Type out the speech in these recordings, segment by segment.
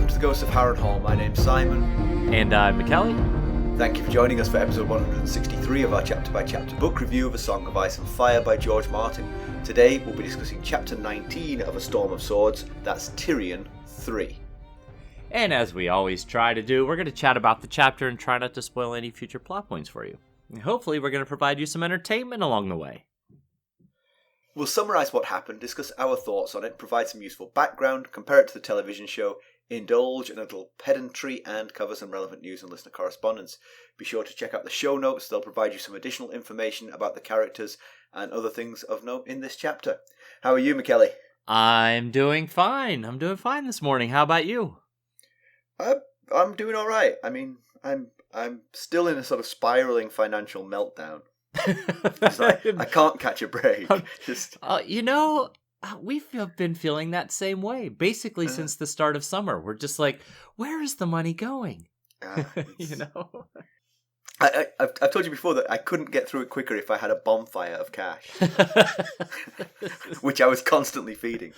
to the Ghosts of Harrenhal. My name's Simon. And I'm Mackelly. Thank you for joining us for episode 163 of our chapter-by-chapter book review of A Song of Ice and Fire by George Martin. Today we'll be discussing chapter 19 of A Storm of Swords. That's Tyrion 3. And as we always try to do, we're going to chat about the chapter and try not to spoil any future plot points for you. And hopefully we're going to provide you some entertainment along the way. We'll summarise what happened, discuss our thoughts on it, provide some useful background, compare it to the television show, indulge in a little pedantry, and cover some relevant news and listener correspondence. Be sure to check out the show notes. They'll provide you some additional information about the characters and other things of note in this chapter. How are you, Mackelly? I'm doing fine. I'm doing fine this morning. How about you? I'm doing all right. I mean, I'm still in a sort of spiraling financial meltdown. It's like, I can't catch a break. We've been feeling that same way basically since the start of summer. We're just like, where is the money going? I've told you before that I couldn't get through it quicker if I had a bonfire of cash, which I was constantly feeding.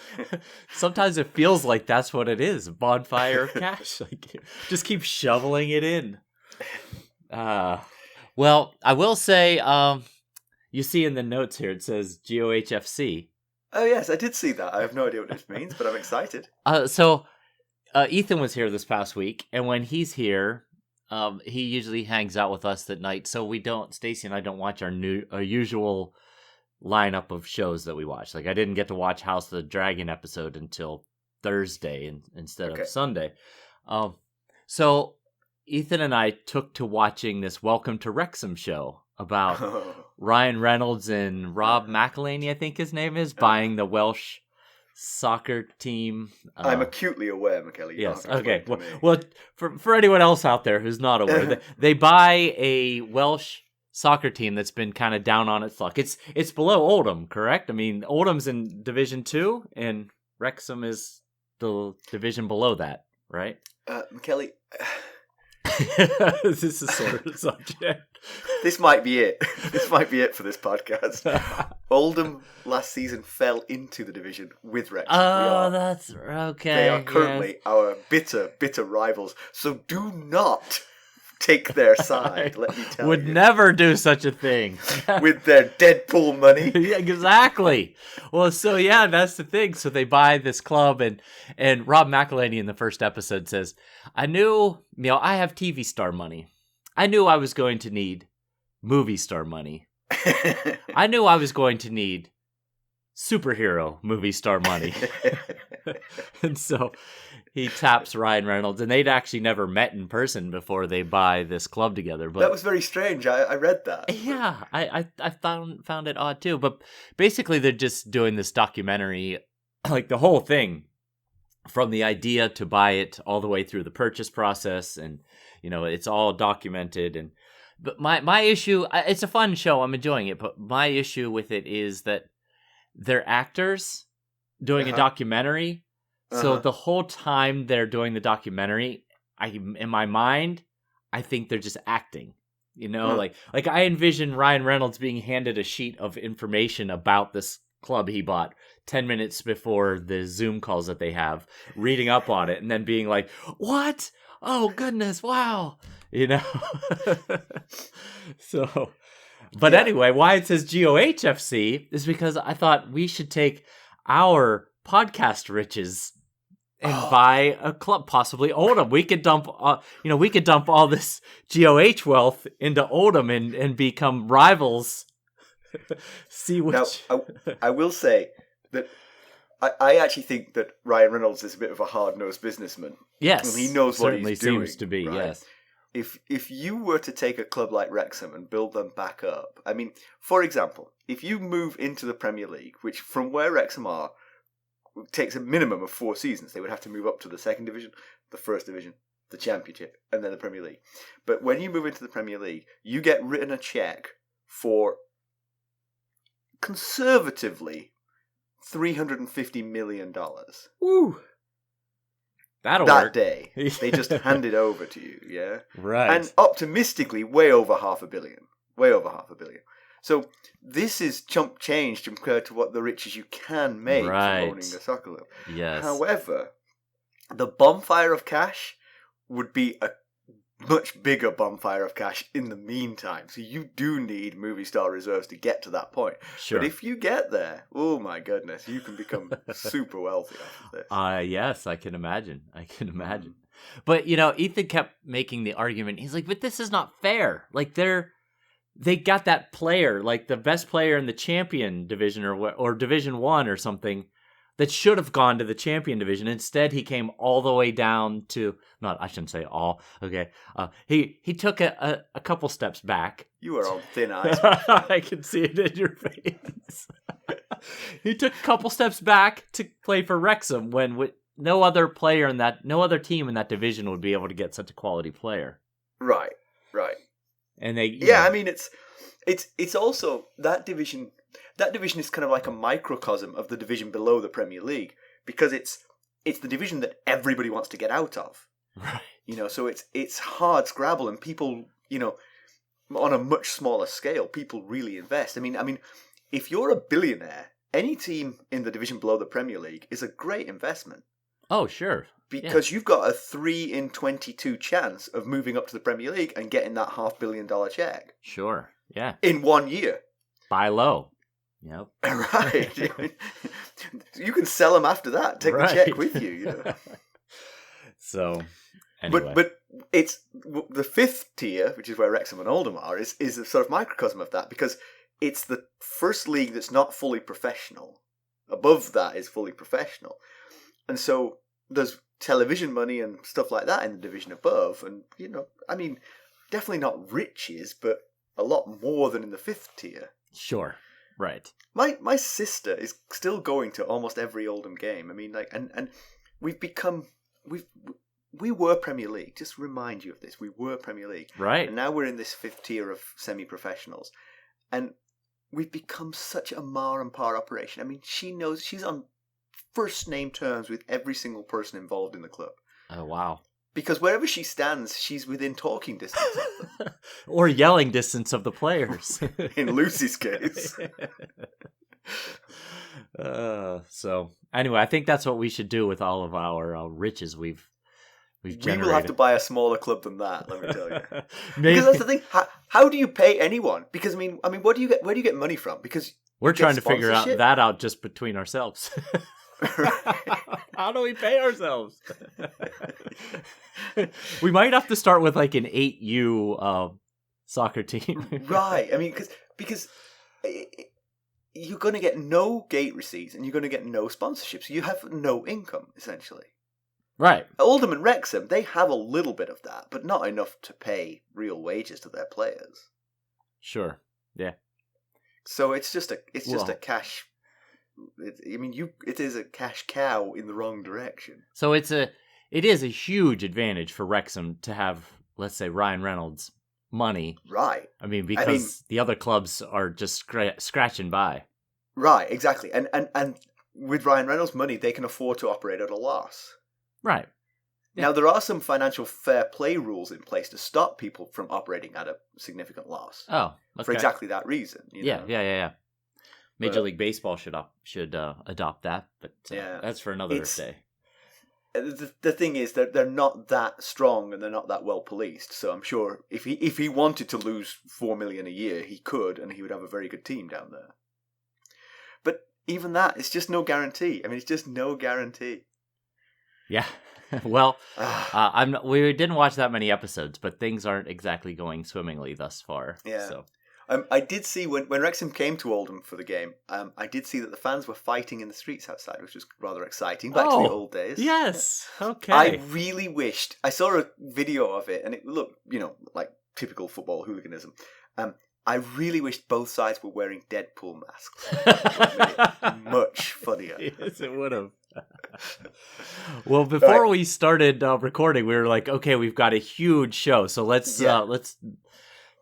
Sometimes it feels like that's what it is, a bonfire of cash. Like, just keep shoveling it in. Well, I will say, you see in the notes here, it says GOHFC. Oh, yes, I did see that. I have no idea what this means, but I'm excited. So Ethan was here this past week, and when he's here, he usually hangs out with us at night, so Stacey and I don't watch our usual lineup of shows that we watch. Like, I didn't get to watch House of the Dragon episode until Thursday instead of Sunday. So Ethan and I took to watching this Welcome to Wrexham show about Ryan Reynolds and Rob Mackelly, I think his name is, buying the Welsh soccer team. I'm acutely aware, Mackelly. Yes, okay. Well, for anyone else out there who's not aware, they buy a Welsh soccer team that's been kind of down on its luck. It's below Oldham, correct? I mean, Oldham's in Division 2, and Wrexham is the division below that, right? Mackelly... This is a sort of subject. This might be it. This might be it for this podcast. Oldham last season fell into the division with Wrexham. Oh, that's okay. They are currently our bitter rivals. So do not take their side, let me tell you. Would never do such a thing. With their Deadpool money. Yeah, exactly. Well, so yeah, that's the thing. So they buy this club, and Rob Mackelly in the first episode says, I knew, I have TV star money. I knew I was going to need movie star money. I knew I was going to need superhero movie star money. And so he taps Ryan Reynolds, and they'd actually never met in person before they buy this club together. But that was very strange. I read that. Yeah, I found it odd too. But basically, they're just doing this documentary, like the whole thing, from the idea to buy it all the way through the purchase process, and it's all documented. But my issue, it's a fun show, I'm enjoying it, but my issue with it is that they're actors doing a documentary. So the whole time they're doing the documentary, in my mind, I think they're just acting. Like I envision Ryan Reynolds being handed a sheet of information about this club he bought 10 minutes before the Zoom calls that they have, reading up on it, and then being like, what? Oh, goodness, wow. So, but anyway, why it says GOHFC is because I thought we should take our podcast riches and buy a club, possibly Oldham. We could dump, all this GOH wealth into Oldham and become rivals. See which. Now, I will say that I actually think that Ryan Reynolds is a bit of a hard-nosed businessman. Yes, he knows what he's doing. Certainly seems to be. Right? Yes. If you were to take a club like Wrexham and build them back up, I mean, for example, if you move into the Premier League, which from where Wrexham are takes a minimum of 4 seasons, they would have to move up to the second division, the first division, the Championship, and then the Premier League. But when you move into the Premier League, you get written a cheque for conservatively $350 million. Woo! That'll that work. Day. They just hand it over to you, yeah? Right. And optimistically, way over $500 million. Way over $500 million. So this is chump change compared to what the riches you can make from owning a soccer club. Yes. However, the bonfire of cash would be a much bigger bonfire of cash in the meantime. So you do need movie star reserves to get to that point. Sure. But if you get there, oh my goodness, you can become super wealthy after this. Yes, I can imagine. But, Ethan kept making the argument. He's like, but this is not fair. Like, they got that player, like the best player in the champion division or Division 1 or something, that should have gone to the champion division. Instead, he came all the way down to, I shouldn't say all, okay. He took a couple steps back. You are on thin ice. I can see it in your face. He took a couple steps back to play for Wrexham when no other team in that division would be able to get such a quality player. Right. And they, I mean, it's also that division. That division is kind of like a microcosm of the division below the Premier League, because it's the division that everybody wants to get out of. Right. So it's hard scrabble, and people, on a much smaller scale, people really invest. I mean, if you're a billionaire, any team in the division below the Premier League is a great investment. Oh, sure. Because you've got a 3 in 22 chance of moving up to the Premier League and getting that $500 million check. Sure. Yeah. In 1 year. Buy low. Yep. Right. You can sell them after that. Take the check with you. So, anyway. But it's the fifth tier, which is where Wrexham and Oldham are, is a sort of microcosm of that, because it's the first league that's not fully professional. Above that is fully professional. And so there's television money and stuff like that in the division above. And, definitely not riches, but a lot more than in the fifth tier. Sure. Right. My sister is still going to almost every Oldham game. I mean, and we were Premier League. Just remind you of this. We were Premier League. Right. And now we're in this fifth tier of semi-professionals. And we've become such a mar and par operation. I mean, she knows, she's on first name terms with every single person involved in the club. Oh, wow. Because wherever she stands, she's within talking distance of them. Or yelling distance of the players. In Lucy's case. So, anyway, I think that's what we should do with all of our riches we've generated. We will have to buy a smaller club than that, let me tell you. Maybe. Because that's the thing. How do you pay anyone? Because, I mean, where do you get money from? Because we're trying to figure that out just between ourselves. How do we pay ourselves? We might have to start with like an 8U soccer team. Right. I mean, because you're going to get no gate receipts and you're going to get no sponsorships. You have no income, essentially. Right. Oldham and Wrexham, they have a little bit of that, but not enough to pay real wages to their players. Sure. Yeah. So it's just a cash. It is a cash cow in the wrong direction. So it is a huge advantage for Wrexham to have, let's say, Ryan Reynolds' money. Right. I mean, because the other clubs are just scratching by. Right, exactly. And with Ryan Reynolds' money, they can afford to operate at a loss. Right. Yeah. Now, there are some financial fair play rules in place to stop people from operating at a significant loss. Oh, okay. For exactly that reason. Yeah. Major League Baseball should adopt that, but that's for another day. The thing is that they're not that strong and they're not that well policed. So I'm sure if he wanted to lose $4 million a year, he could, and he would have a very good team down there. But even that, it's just no guarantee. I mean, it's just no guarantee. Yeah. Well, we didn't watch that many episodes, but things aren't exactly going swimmingly thus far. Yeah. So. I did see when Wrexham came to Oldham for the game, I did see that the fans were fighting in the streets outside, which was rather exciting. Back to the old days. Yes. Okay. I really wished. I saw a video of it, and it looked, like typical football hooliganism. I really wished both sides were wearing Deadpool masks. It made it much funnier. Yes, it would have. Well, before we started recording, we were like, okay, we've got a huge show, so let's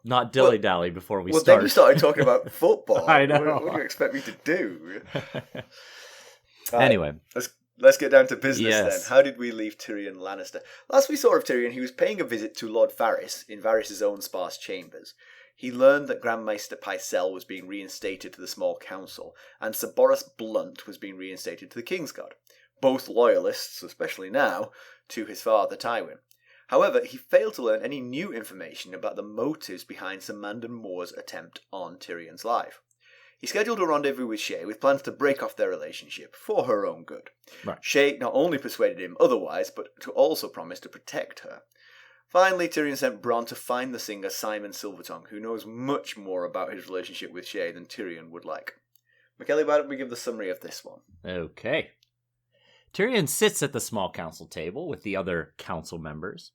not dilly-dally before we start. Well, then you started talking about football. I know. What do you expect me to do? Anyway. Let's get down to business then. How did we leave Tyrion Lannister? Last we saw of Tyrion, he was paying a visit to Lord Varys in Varys' own sparse chambers. He learned that Grand Maester Pycelle was being reinstated to the small council, and Sir Boros Blunt was being reinstated to the Kingsguard. both loyalists, especially now, to his father Tywin. However, he failed to learn any new information about the motives behind Sir Mandon Moore's attempt on Tyrion's life. He scheduled a rendezvous with Shae with plans to break off their relationship for her own good. Right. Shae not only persuaded him otherwise, but to also promise to protect her. Finally, Tyrion sent Bronn to find the singer Simon Silvertongue, who knows much more about his relationship with Shae than Tyrion would like. Mackelly, why don't we give the summary of this one? Okay. Tyrion sits at the small council table with the other council members.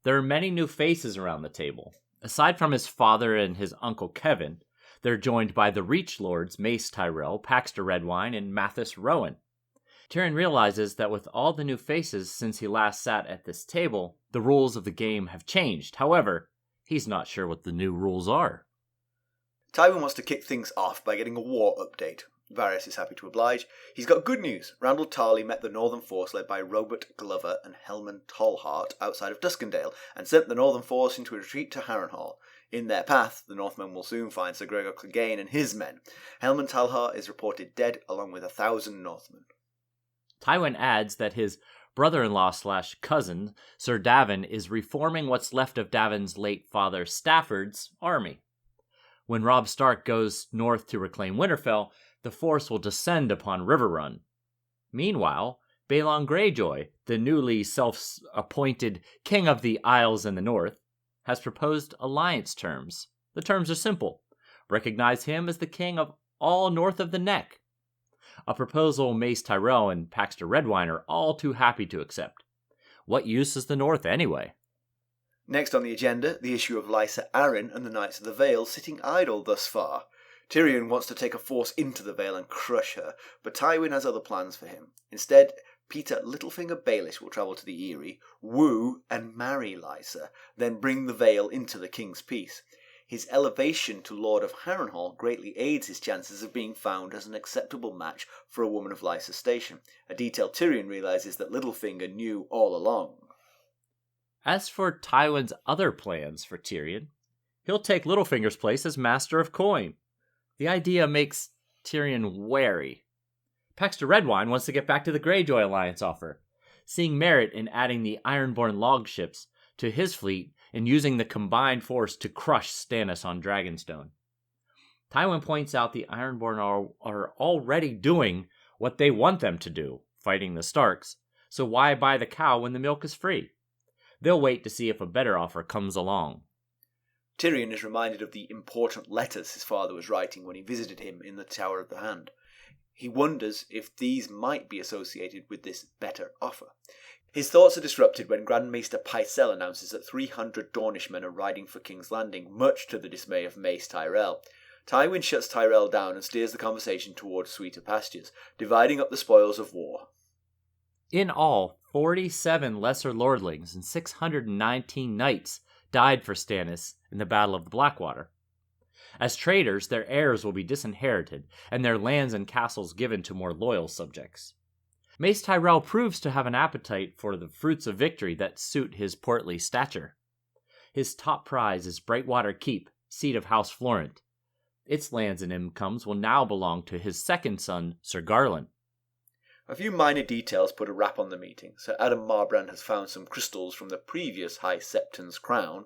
There are many new faces around the table. Aside from his father and his uncle Kevan, they're joined by the Reach Lords Mace Tyrell, Paxter Redwyne, and Mathis Rowan. Tyrion realizes that with all the new faces since he last sat at this table, the rules of the game have changed. However, he's not sure what the new rules are. Tywin wants to kick things off by getting a war update. Varys is happy to oblige. He's got good news. Randall Tarley met the Northern Force led by Robert Glover and Helman Tallhart outside of Duskendale and sent the Northern Force into a retreat to Harrenhal. In their path, the Northmen will soon find Sir Gregor Clegane and his men. Helman Tallhart is reported dead along with 1,000 Northmen. Tywin adds that his brother-in-law/cousin, Sir Davin, is reforming what's left of Davin's late father Stafford's army. When Robb Stark goes north to reclaim Winterfell, the force will descend upon Riverrun. Meanwhile, Balon Greyjoy, the newly self-appointed king of the Isles in the north, has proposed alliance terms. The terms are simple. Recognize him as the king of all north of the Neck. A proposal Mace Tyrell and Paxter Redwyne are all too happy to accept. What use is the north anyway? Next on the agenda, the issue of Lysa Arryn and the Knights of the Vale sitting idle thus far. Tyrion wants to take a force into the Vale and crush her, but Tywin has other plans for him. Instead, Petyr Littlefinger Baelish will travel to the Eyrie, woo and marry Lysa, then bring the Vale into the King's Peace. His elevation to Lord of Harrenhal greatly aids his chances of being found as an acceptable match for a woman of Lysa's station, a detail Tyrion realises that Littlefinger knew all along. As for Tywin's other plans for Tyrion, he'll take Littlefinger's place as Master of Coin. The idea makes Tyrion wary. Paxter Redwyne wants to get back to the Greyjoy Alliance offer, seeing merit in adding the Ironborn log ships to his fleet and using the combined force to crush Stannis on Dragonstone. Tywin points out the Ironborn are already doing what they want them to do, fighting the Starks, so why buy the cow when the milk is free? They'll wait to see if a better offer comes along. Tyrion is reminded of the important letters his father was writing when he visited him in the Tower of the Hand. He wonders if these might be associated with this better offer. His thoughts are disrupted when Grand Maester Pycelle announces that 300 Dornishmen are riding for King's Landing, much to the dismay of Mace Tyrell. Tywin shuts Tyrell down and steers the conversation towards sweeter pastures, dividing up the spoils of war. In all, 47 lesser lordlings and 619 knights died for Stannis in the Battle of the Blackwater. As traitors, their heirs will be disinherited, and their lands and castles given to more loyal subjects. Mace Tyrell proves to have an appetite for the fruits of victory that suit his portly stature. His top prize is Brightwater Keep, seat of House Florent. Its lands and incomes will now belong to his second son, Sir Garland. A few minor details put a wrap on the meeting. Sir Adam Marbrand has found some crystals from the previous High Septon's crown.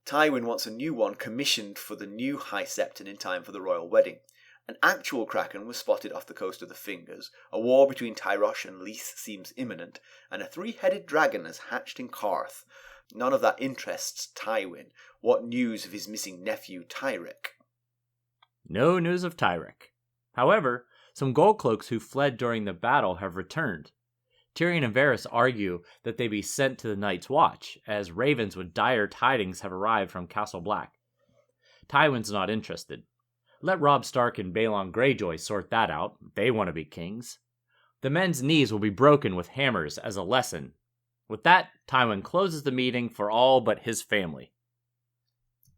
Tywin wants a new one commissioned for the new High Septon in time for the royal wedding. An actual kraken was spotted off the coast of the Fingers. A war between Tyrosh and Lys seems imminent, and a 3-headed dragon has hatched in Karth. None of that interests Tywin. What news of his missing nephew Tyrek? No news of Tyrek. However, some Goldcloaks who fled during the battle have returned. Tyrion and Varys argue that they be sent to the Night's Watch, as ravens with dire tidings have arrived from Castle Black. Tywin's not interested. Let Robb Stark and Balon Greyjoy sort that out. They want to be kings. The men's knees will be broken with hammers as a lesson. With that, Tywin closes the meeting for all but his family.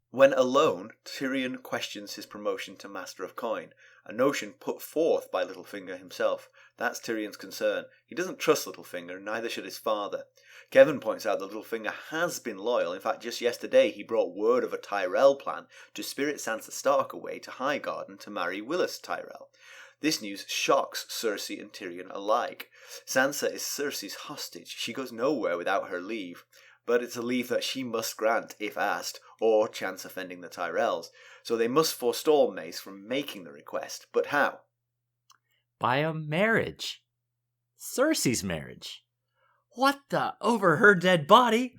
When alone, Tyrion questions his promotion to Master of Coin, a notion put forth by Littlefinger himself. That's Tyrion's concern. He doesn't trust Littlefinger, neither should his father. Kevan points out that Littlefinger has been loyal. In fact, just yesterday he brought word of a Tyrell plan to spirit Sansa Stark away to Highgarden to marry Willas Tyrell. This news shocks Cersei and Tyrion alike. Sansa is Cersei's hostage. She goes nowhere without her leave, but it's a leave that she must grant if asked, or chance offending the Tyrells. So they must forestall Mace from making the request. But how? By a marriage. Cersei's marriage. What the? Over her dead body?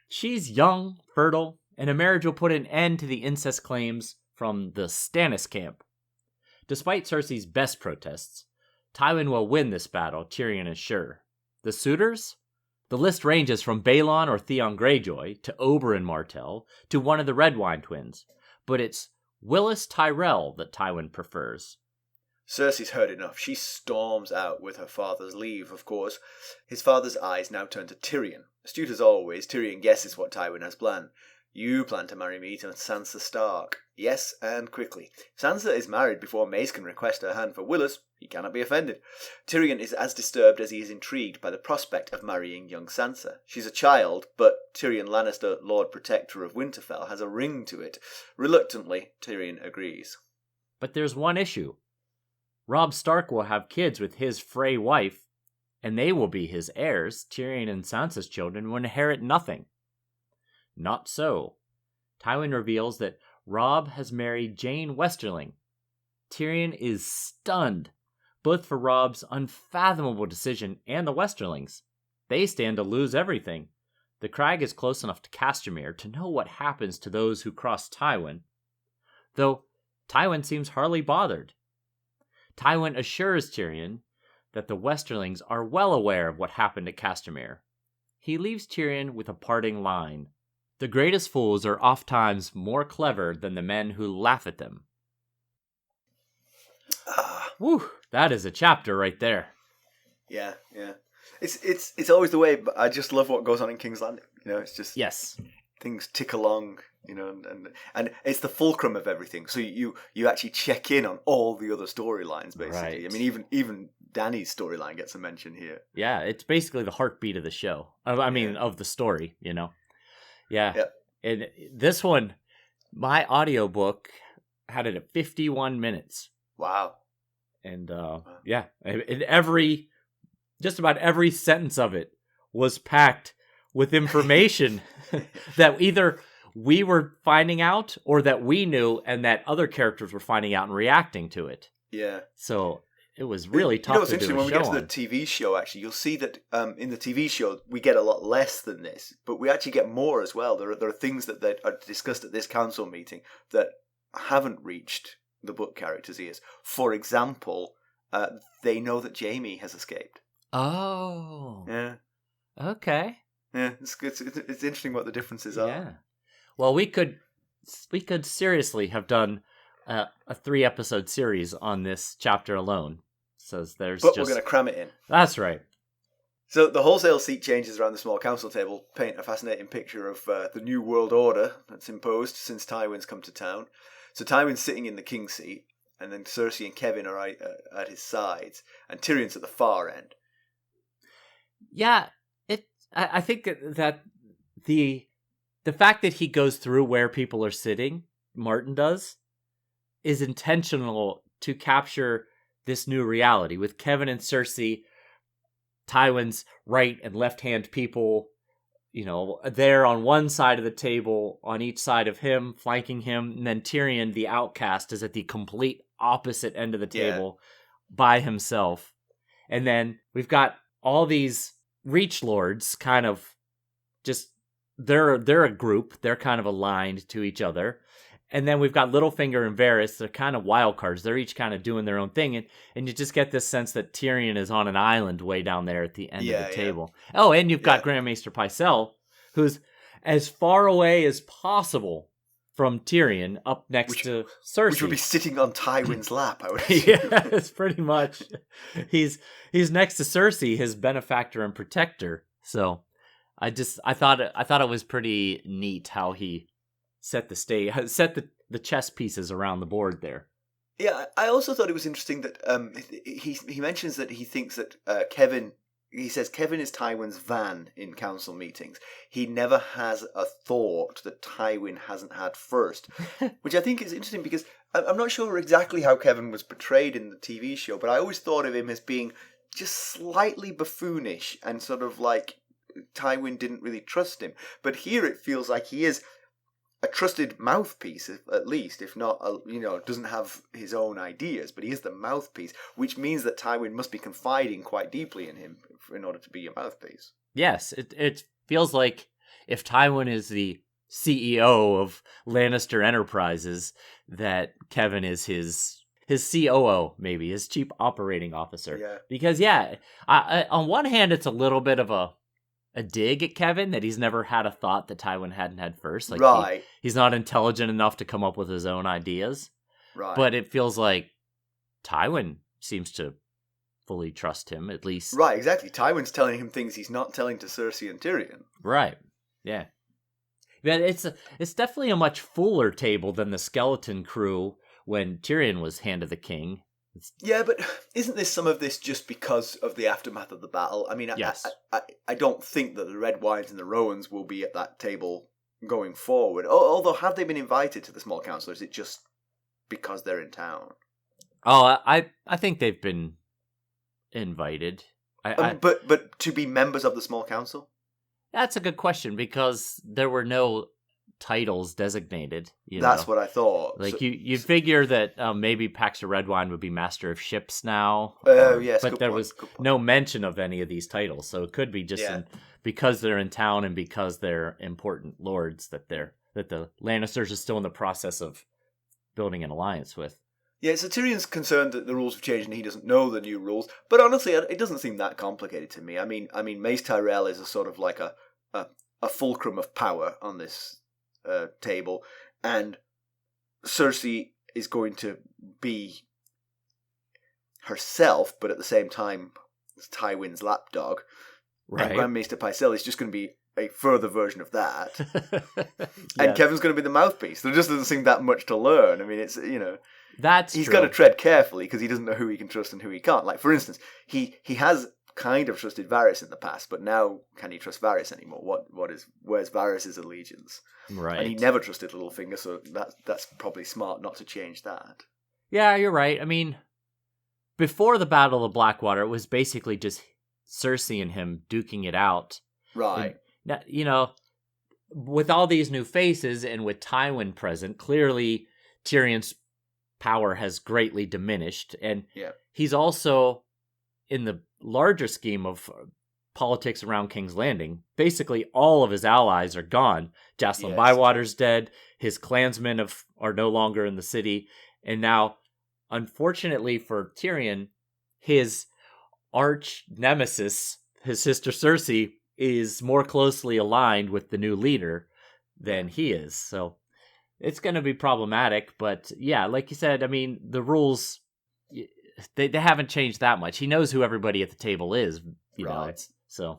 She's young, fertile, and a marriage will put an end to the incest claims from the Stannis camp. Despite Cersei's best protests, Tywin will win this battle, Tyrion is sure. The suitors? The list ranges from Balon or Theon Greyjoy to Oberyn Martell to one of the Redwyne twins, but it's Willas Tyrell that Tywin prefers. Cersei's heard enough. She storms out with her father's leave, of course. His father's eyes now turn to Tyrion. Astute as always, Tyrion guesses what Tywin has planned. You plan to marry me to Sansa Stark. Yes, and quickly. Sansa is married before Mace can request her hand for Willas. He cannot be offended. Tyrion is as disturbed as he is intrigued by the prospect of marrying young Sansa. She's a child, but Tyrion Lannister, Lord Protector of Winterfell, has a ring to it. Reluctantly, Tyrion agrees. But there's one issue. Robb Stark will have kids with his Frey wife, and they will be his heirs. Tyrion and Sansa's children will inherit nothing. Not so. Tywin reveals that Robb has married Jane Westerling. Tyrion is stunned, both for Robb's unfathomable decision and the Westerlings. They stand to lose everything. The crag is close enough to Castamere to know what happens to those who cross Tywin, though Tywin seems hardly bothered. Tywin assures Tyrion that the Westerlings are well aware of what happened at Castamere. He leaves Tyrion with a parting line. The greatest fools are ofttimes more clever than the men who laugh at them. Whew, that is a chapter right there. Yeah. It's always the way, but I just love what goes on in King's Landing. It's just Yes. Things tick along, and it's the fulcrum of everything. So you actually check in on all the other storylines, basically. Right. I mean, even Dany's storyline gets a mention here. Yeah, it's basically the heartbeat of the show. Of the story, Yeah. And this one, my audiobook had it at 51 minutes. Wow. And just about every sentence of it was packed with information that either we were finding out or that we knew and that other characters were finding out and reacting to it. Yeah. So it was really tough it's to do interesting a when we show get to on. the TV show, actually, you'll see that in the TV show, we get a lot less than this, but we actually get more as well. There are things that are discussed at this council meeting that haven't reached the book characters' ears. For example, they know that Jaime has escaped. Oh. Yeah. Okay. Yeah, it's interesting what the differences are. Yeah. Well, we could seriously have done a 3-episode series on this chapter alone. So we're going to cram it in. That's right. So the wholesale seat changes around the small council table paint a fascinating picture of the new world order that's imposed since Tywin's come to town. So Tywin's sitting in the king's seat, and then Cersei and Kevan are at his sides, and Tyrion's at the far end. Yeah, I think that the fact that he goes through where people are sitting, Martin does, is intentional to capture this new reality with Kevan and Cersei, Tywin's right and left hand people, there on one side of the table, on each side of him, flanking him, and then Tyrion, the outcast, is at the complete opposite end of the table by himself. And then we've got all these Reach Lords kind of just, they're a group, they're kind of aligned to each other. And then we've got Littlefinger and Varys, they're kind of wild cards. They're each kind of doing their own thing. And you just get this sense that Tyrion is on an island way down there at the end of the table. Oh, and you've got Grand Maester Pycelle, who's as far away as possible from Tyrion, up next to Cersei. Which would be sitting on Tywin's lap, I would assume. Yeah, it's pretty much. He's next to Cersei, his benefactor and protector. So I thought it was pretty neat how he set the stage, set the chess pieces around the board there. Yeah, I also thought it was interesting that he mentions that he thinks that Kevan. He says Kevan is Tywin's van in council meetings. He never has a thought that Tywin hasn't had first, which I think is interesting because I'm not sure exactly how Kevan was portrayed in the TV show, but I always thought of him as being just slightly buffoonish and sort of like Tywin didn't really trust him. But here it feels like he is a trusted mouthpiece, at least, if not, doesn't have his own ideas, but he is the mouthpiece, which means that Tywin must be confiding quite deeply in him in order to be a mouthpiece. Yes, it feels like if Tywin is the CEO of Lannister Enterprises, that Kevan is his COO, maybe, his chief operating officer. Yeah. Because, on one hand, it's a little bit of a dig at Kevan that he's never had a thought that Tywin hadn't had first. Like right. He's not intelligent enough to come up with his own ideas. Right. But it feels like Tywin seems to fully trust him, at least. Right, exactly. Tywin's telling him things he's not telling to Cersei and Tyrion. Right. Yeah. Yeah, it's definitely a much fuller table than the skeleton crew when Tyrion was Hand of the King. Yeah, but isn't this some of this just because of the aftermath of the battle? I mean, yes. I don't think that the Redwynes and the Rowans will be at that table going forward. Although, have they been invited to the small council, or is it just because they're in town? Oh, I think they've been invited. But to be members of the small council? That's a good question, because there were no titles designated. That's what I thought. Like, you'd figure that maybe Paxter Redwyne would be Master of Ships now. Oh, yes, but there was no mention of any of these titles, so it could be just because they're in town and because they're important lords that the Lannisters are still in the process of building an alliance with. Yeah, so Tyrion's concerned that the rules have changed and he doesn't know the new rules, but honestly, it doesn't seem that complicated to me. I mean, Mace Tyrell is a sort of like a fulcrum of power on this table, and Cersei is going to be herself, but at the same time, Tywin's lapdog. Right. And Grand Maester Pycelle is just going to be a further version of that. Yeah. And Kevin's going to be the mouthpiece. There just doesn't seem that much to learn. I mean, it's, he's got to tread carefully because he doesn't know who he can trust and who he can't. Like, for instance, he has kind of trusted Varys in the past, but now can he trust Varys anymore? Where's Varys' allegiance? Right. And he never trusted Littlefinger, so that's probably smart not to change that. Yeah, you're right. I mean, before the Battle of Blackwater, it was basically just Cersei and him duking it out. Right. And, with all these new faces and with Tywin present, clearly Tyrion's power has greatly diminished. And he's also, in the larger scheme of politics around King's Landing, basically all of his allies are gone. Jacelyn Bywater's dead. His clansmen are no longer in the city. And now, unfortunately for Tyrion, his arch nemesis, his sister Cersei, is more closely aligned with the new leader than he is. So it's going to be problematic. But yeah, like you said, I mean, the rules, they haven't changed that much. He knows who everybody at the table is, you know. So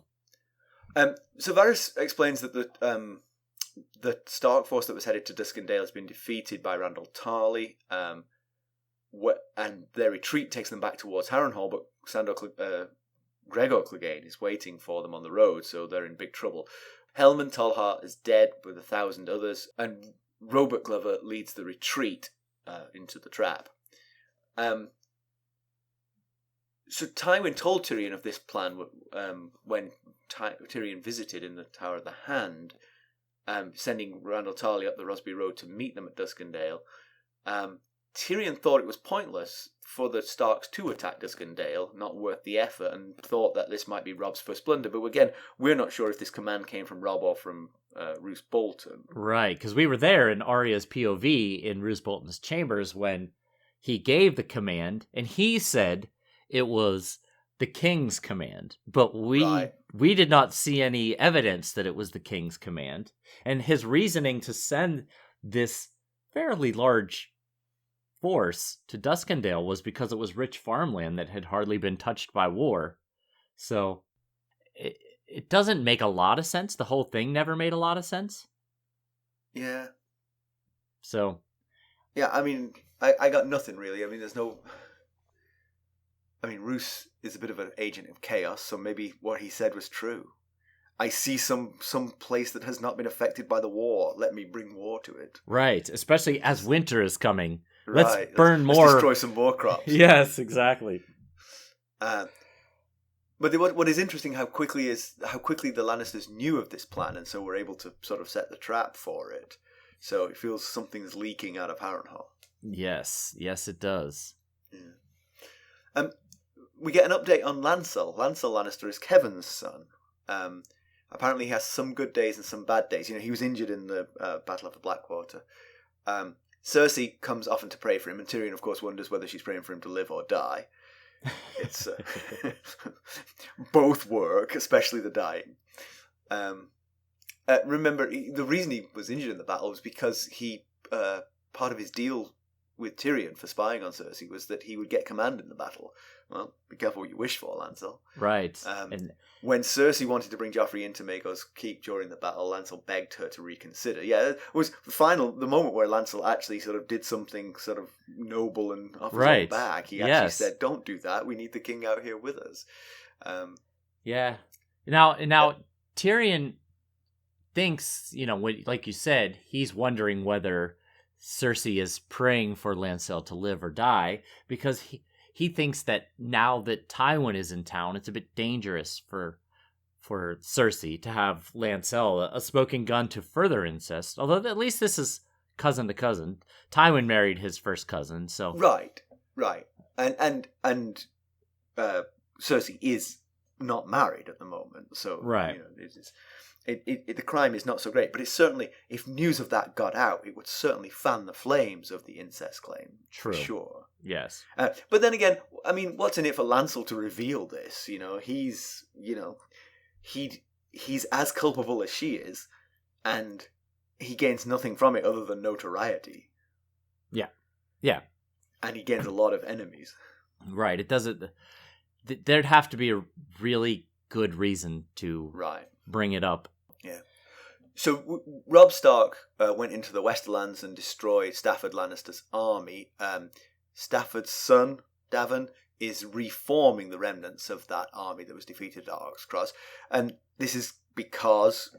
Varys explains that the Stark force that was headed to Duskendale has been defeated by Randyll Tarly, and their retreat takes them back towards Harrenhal, but Gregor Clegane is waiting for them on the road, so they're in big trouble. Helman Tolhart is dead with 1,000 others, and Robert Glover leads the retreat into the trap. So Tywin told Tyrion of this plan when Tyrion visited in the Tower of the Hand, sending Randyll Tarly up the Rosby Road to meet them at Duskendale. Tyrion thought it was pointless for the Starks to attack Duskendale, not worth the effort, and thought that this might be Robb's first blunder. But again, we're not sure if this command came from Robb or from Roose Bolton. Right, because we were there in Arya's POV in Roose Bolton's chambers when he gave the command, and he said it was the King's command. But we did not see any evidence that it was the King's command. And his reasoning to send this fairly large force to Duskendale was because it was rich farmland that had hardly been touched by war. So it doesn't make a lot of sense. The whole thing never made a lot of sense. Yeah. So. Yeah, I mean, I got nothing really. I mean, Roose is a bit of an agent of chaos, so maybe what he said was true. I see some place that has not been affected by the war. Let me bring war to it. Right, especially as winter is coming. Let's Right. burn Let's more. destroy some more crops. Yes, exactly. But what is interesting how quickly the Lannisters knew of this plan, and so were able to sort of set the trap for it. So it feels something's leaking out of Harrenhal. Yes, it does. Yeah. We get an update on Lancel. Lancel Lannister is Kevan's son. Apparently, he has some good days and some bad days. You know, he was injured in the Battle of the Blackwater. Cersei comes often to pray for him, and Tyrion, of course, wonders whether she's praying for him to live or die. It's both work, especially the dying. Remember, the reason he was injured in the battle was because part of his deal with Tyrion for spying on Cersei was that he would get command in the battle. Well, be careful what you wish for, Lancel. Right. And when Cersei wanted to bring Joffrey in to Maegor's keep during the battle, Lancel begged her to reconsider. Yeah, it was the moment where Lancel actually sort of did something sort of noble and off his own back. He actually said, "Don't do that. We need the king out here with us." Yeah. Now Tyrion thinks, like you said, he's wondering whether Cersei is praying for Lancel to live or die, because he thinks that now that Tywin is in town, it's a bit dangerous for Cersei to have Lancel, a smoking gun to further incest. Although at least this is cousin to cousin. Tywin married his first cousin, so right, and Cersei is not married at the moment, so right. The crime is not so great, but it's certainly, if news of that got out, it would certainly fan the flames of the incest claim. True. For sure. Yes. But then again, I mean, what's in it for Lancel to reveal this? He's as culpable as she is, and he gains nothing from it other than notoriety. Yeah. Yeah. And he gains a lot of enemies. Right. It doesn't. There'd have to be a really good reason to bring it up. Yeah. So Robb Stark went into the Westerlands and destroyed Stafford Lannister's army. Stafford's son, Davin, is reforming the remnants of that army that was defeated at Ark's Cross. And this is because,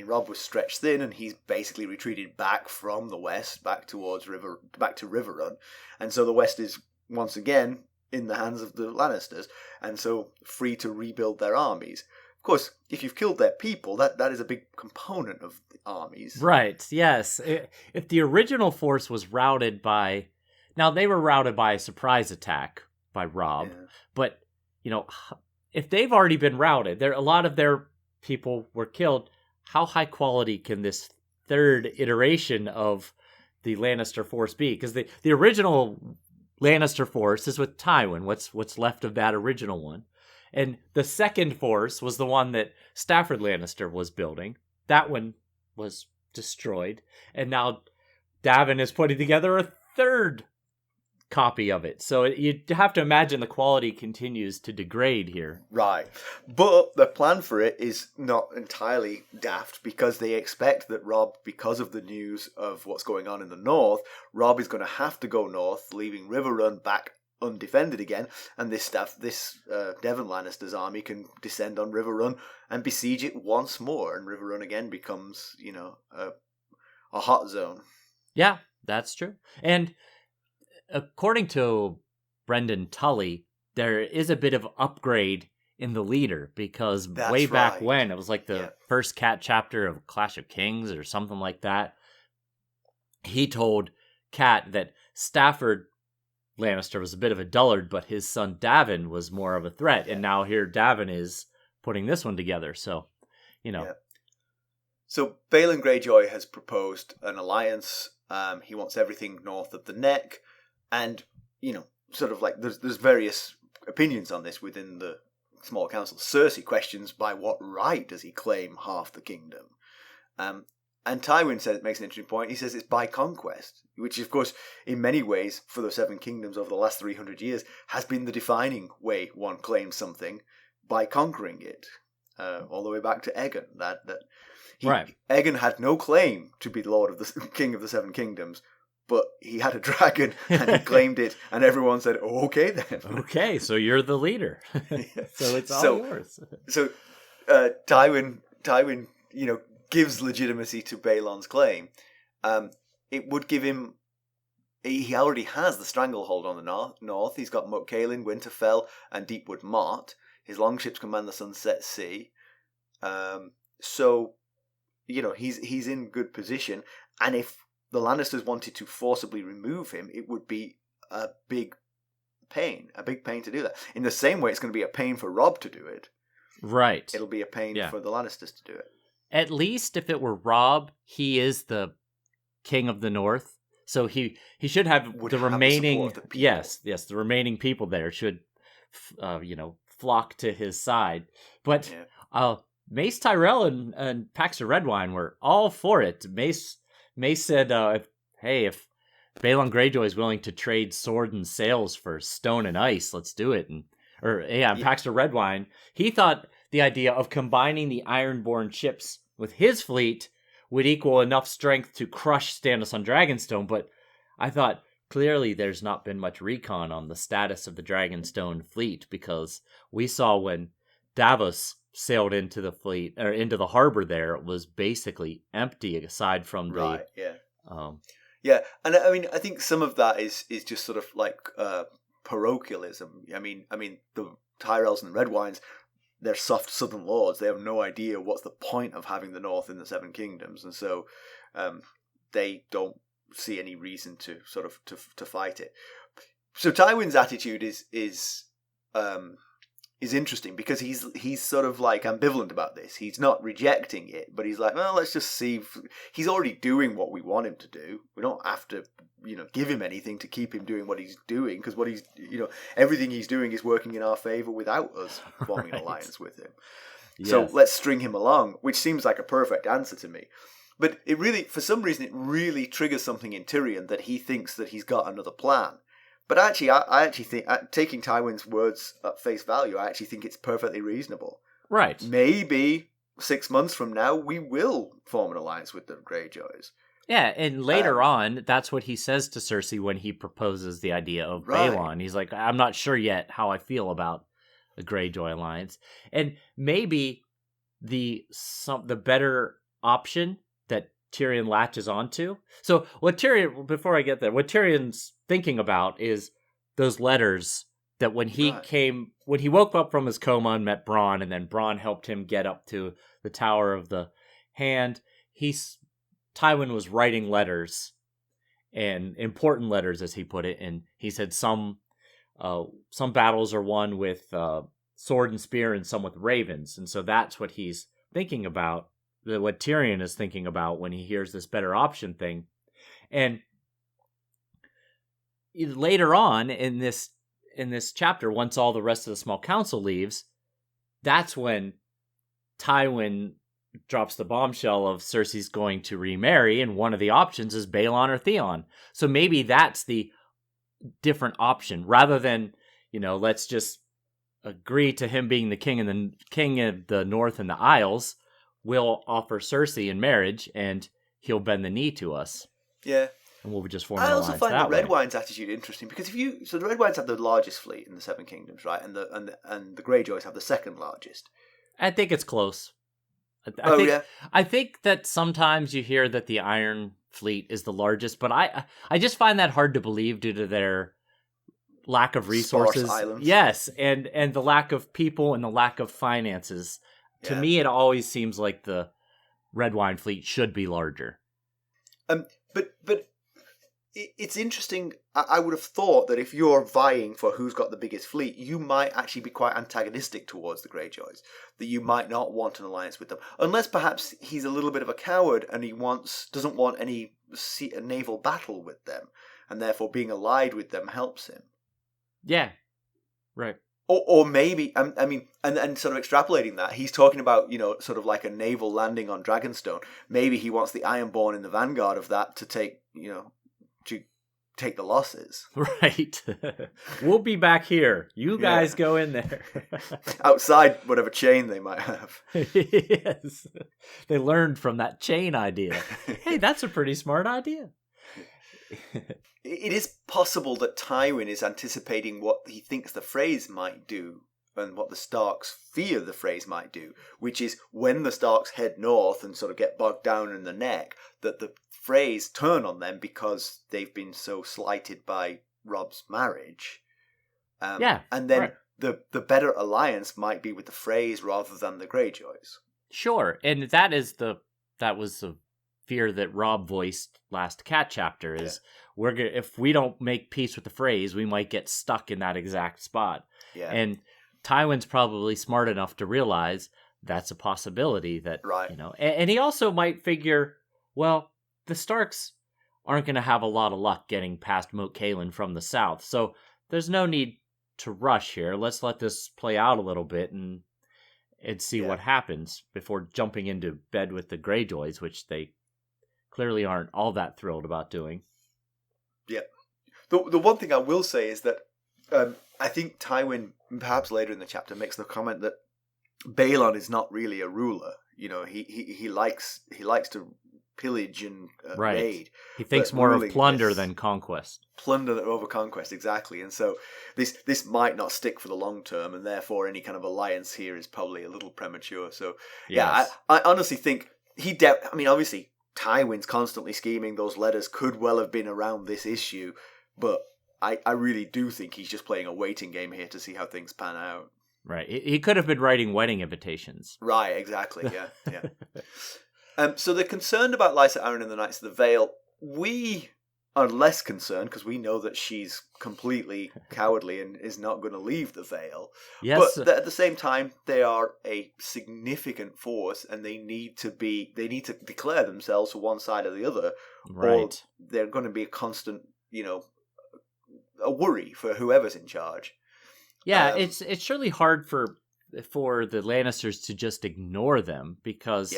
Robb was stretched thin, and he's basically retreated back from the west, back to River Run. And so the west is once again in the hands of the Lannisters, and so free to rebuild their armies. Of course, if you've killed their people, that is a big component of the armies. Right, yes. If the original force was routed by... Now, they were routed by a surprise attack by Robb, but, if they've already been routed, a lot of their people were killed, how high quality can this third iteration of the Lannister force be? Because the original Lannister force is with Tywin, what's left of that original one. And the second force was the one that Stafford Lannister was building. That one was destroyed. And now Davin is putting together a third copy of it. So you have to imagine the quality continues to degrade here. Right. But the plan for it is not entirely daft, because they expect that Robb, because of the news of what's going on in the north, Robb is going to have to go north, leaving River Run back undefended again, and this Devon Lannister's army can descend on River Run and besiege it once more, and River Run again becomes, a hot zone. Yeah, that's true. And according to Brendan Tully, there is a bit of upgrade in the leader, because back when, it was like the first Cat chapter of Clash of Kings or something like that, he told Cat that Stafford Lannister was a bit of a dullard, but his son Davin was more of a threat. And now here Davin is putting this one together. So, So Balon Greyjoy has proposed an alliance. He wants everything north of the Neck. And, sort of like there's various opinions on this within the small council. Cersei questions, by what right does he claim half the kingdom? And Tywin makes an interesting point. He says it's by conquest, which, of course, in many ways, for the Seven Kingdoms over the last 300 years, has been the defining way one claims something, by conquering it, all the way back to Aegon. Aegon had no claim to be the king of the Seven Kingdoms, but he had a dragon, and he claimed it, and everyone said, "Oh, okay then." Okay, so you're the leader. So it's all yours. So Tywin, gives legitimacy to Balon's claim. It would give him he already has the stranglehold on the north. He's got Mackelly, Winterfell, and Deepwood Motte. His longships command the Sunset Sea. So, he's in good position. And if the Lannisters wanted to forcibly remove him, it would be a big pain to do that. In the same way, it's going to be a pain for Robb to do it. Right. It'll be a pain for the Lannisters to do it. At least if it were Robb, he is the king of the North. So he should have the remaining the remaining people there should flock to his side. But Mace Tyrell and Pax of Redwyne were all for it. Mace said, if Balon Greyjoy is willing to trade sword and sails for stone and ice, let's do it. Pax of Redwyne, he thought the idea of combining the Ironborn ships with his fleet would equal enough strength to crush Stannis on Dragonstone, but I thought clearly there's not been much recon on the status of the Dragonstone fleet, because we saw when Davos sailed into the fleet or into the harbor there, it was basically empty aside from the and I mean I think some of that is just sort of like parochialism. I mean the Tyrells and the Redwynes, they're soft southern lords. They have no idea what's the point of having the North in the Seven Kingdoms, and so they don't see any reason to sort of to fight it. So Tywin's attitude is interesting, because he's sort of like ambivalent about this. He's not rejecting it, but he's like, well, let's just see. He's already doing what we want him to do. We don't have to, give him anything to keep him doing what he's doing, because what he's, everything he's doing is working in our favor without us forming an alliance with him. Yes. So let's string him along, which seems like a perfect answer to me. But it really, for some reason, it really triggers something in Tyrion that he thinks that he's got another plan. But actually, I actually think, taking Tywin's words at face value, I actually think it's perfectly reasonable. Right. Maybe 6 months from now, we will form an alliance with the Greyjoys. Yeah, and later on, that's what he says to Cersei when he proposes the idea of Balon. He's like, I'm not sure yet how I feel about the Greyjoy alliance. And maybe the better option that Tyrion latches onto. So before I get there, what Tyrion's thinking about is those letters that when he woke up from his coma and met Bronn, and then Bronn helped him get up to the Tower of the Hand, Tywin was writing letters, and important letters, as he put it, and he said some battles are won with sword and spear and some with ravens, and so that's what he's thinking about, what Tyrion is thinking about when he hears this better option thing. And later on in this chapter, once all the rest of the small council leaves, that's when Tywin drops the bombshell of Cersei's going to remarry, and one of the options is Balon or Theon. So maybe that's the different option, rather than, let's just agree to him being the king of the North and the Isles. We'll offer Cersei in marriage, and he'll bend the knee to us. Yeah. And we'll just form an alliance that way. I also find the Redwyne's attitude interesting, because the Redwynes have the largest fleet in the Seven Kingdoms, right? And the Greyjoys have the second largest. I think it's close. I think that sometimes you hear that the Iron Fleet is the largest, but I just find that hard to believe due to their lack of resources. Sparse islands. Yes, and the lack of people and the lack of finances. To me, it always seems like the Redwyne fleet should be larger. But it's interesting. I would have thought that if you're vying for who's got the biggest fleet, you might actually be quite antagonistic towards the Greyjoys. That you might not want an alliance with them, unless perhaps he's a little bit of a coward and he doesn't want any naval battle with them, and therefore being allied with them helps him. Yeah, right. Or maybe, I mean, and sort of extrapolating that, he's talking about, sort of like a naval landing on Dragonstone. Maybe he wants the Ironborn in the vanguard of that to take the losses. Right. We'll be back here. You guys go in there. Outside whatever chain they might have. Yes. They learned from that chain idea. Hey, that's a pretty smart idea. It is possible that Tywin is anticipating what he thinks the Freys might do, and what the Starks fear the Freys might do, which is when the Starks head north and sort of get bogged down in the neck, that the Freys turn on them because they've been so slighted by Robb's marriage. And then right. the better alliance might be with the Freys rather than the Greyjoys. Sure, and that was the fear that Robb voiced last Cat chapter is if we don't make peace with the Freys, we might get stuck in that exact spot. Yeah. And Tywin's probably smart enough to realize that's a possibility that, right. And he also might figure, well, the Starks aren't going to have a lot of luck getting past Moat Cailin from the south, so there's no need to rush here. Let's let this play out a little bit and see what happens before jumping into bed with the Greyjoys, which they clearly aren't all that thrilled about doing. Yeah. The one thing I will say is that I think Tywin, perhaps later in the chapter, makes the comment that Baelon is not really a ruler. He likes to pillage and raid. He thinks more of plunder than conquest. Plunder over conquest, exactly. And so this might not stick for the long term, and therefore any kind of alliance here is probably a little premature. So I honestly think obviously Tywin's constantly scheming. Those letters could well have been around this issue, but I really do think he's just playing a waiting game here to see how things pan out. Right. He could have been writing wedding invitations. Right, exactly, yeah. So they're concerned about Lysa Arryn and the Knights of the Vale. We are less concerned because we know that she's completely cowardly and is not going to leave the Vale. Yes. But at the same time, they are a significant force, and they need to declare themselves for one side or the other, right? Or they're going to be a constant, a worry for whoever's in charge. Yeah, it's surely hard for the Lannisters to just ignore them because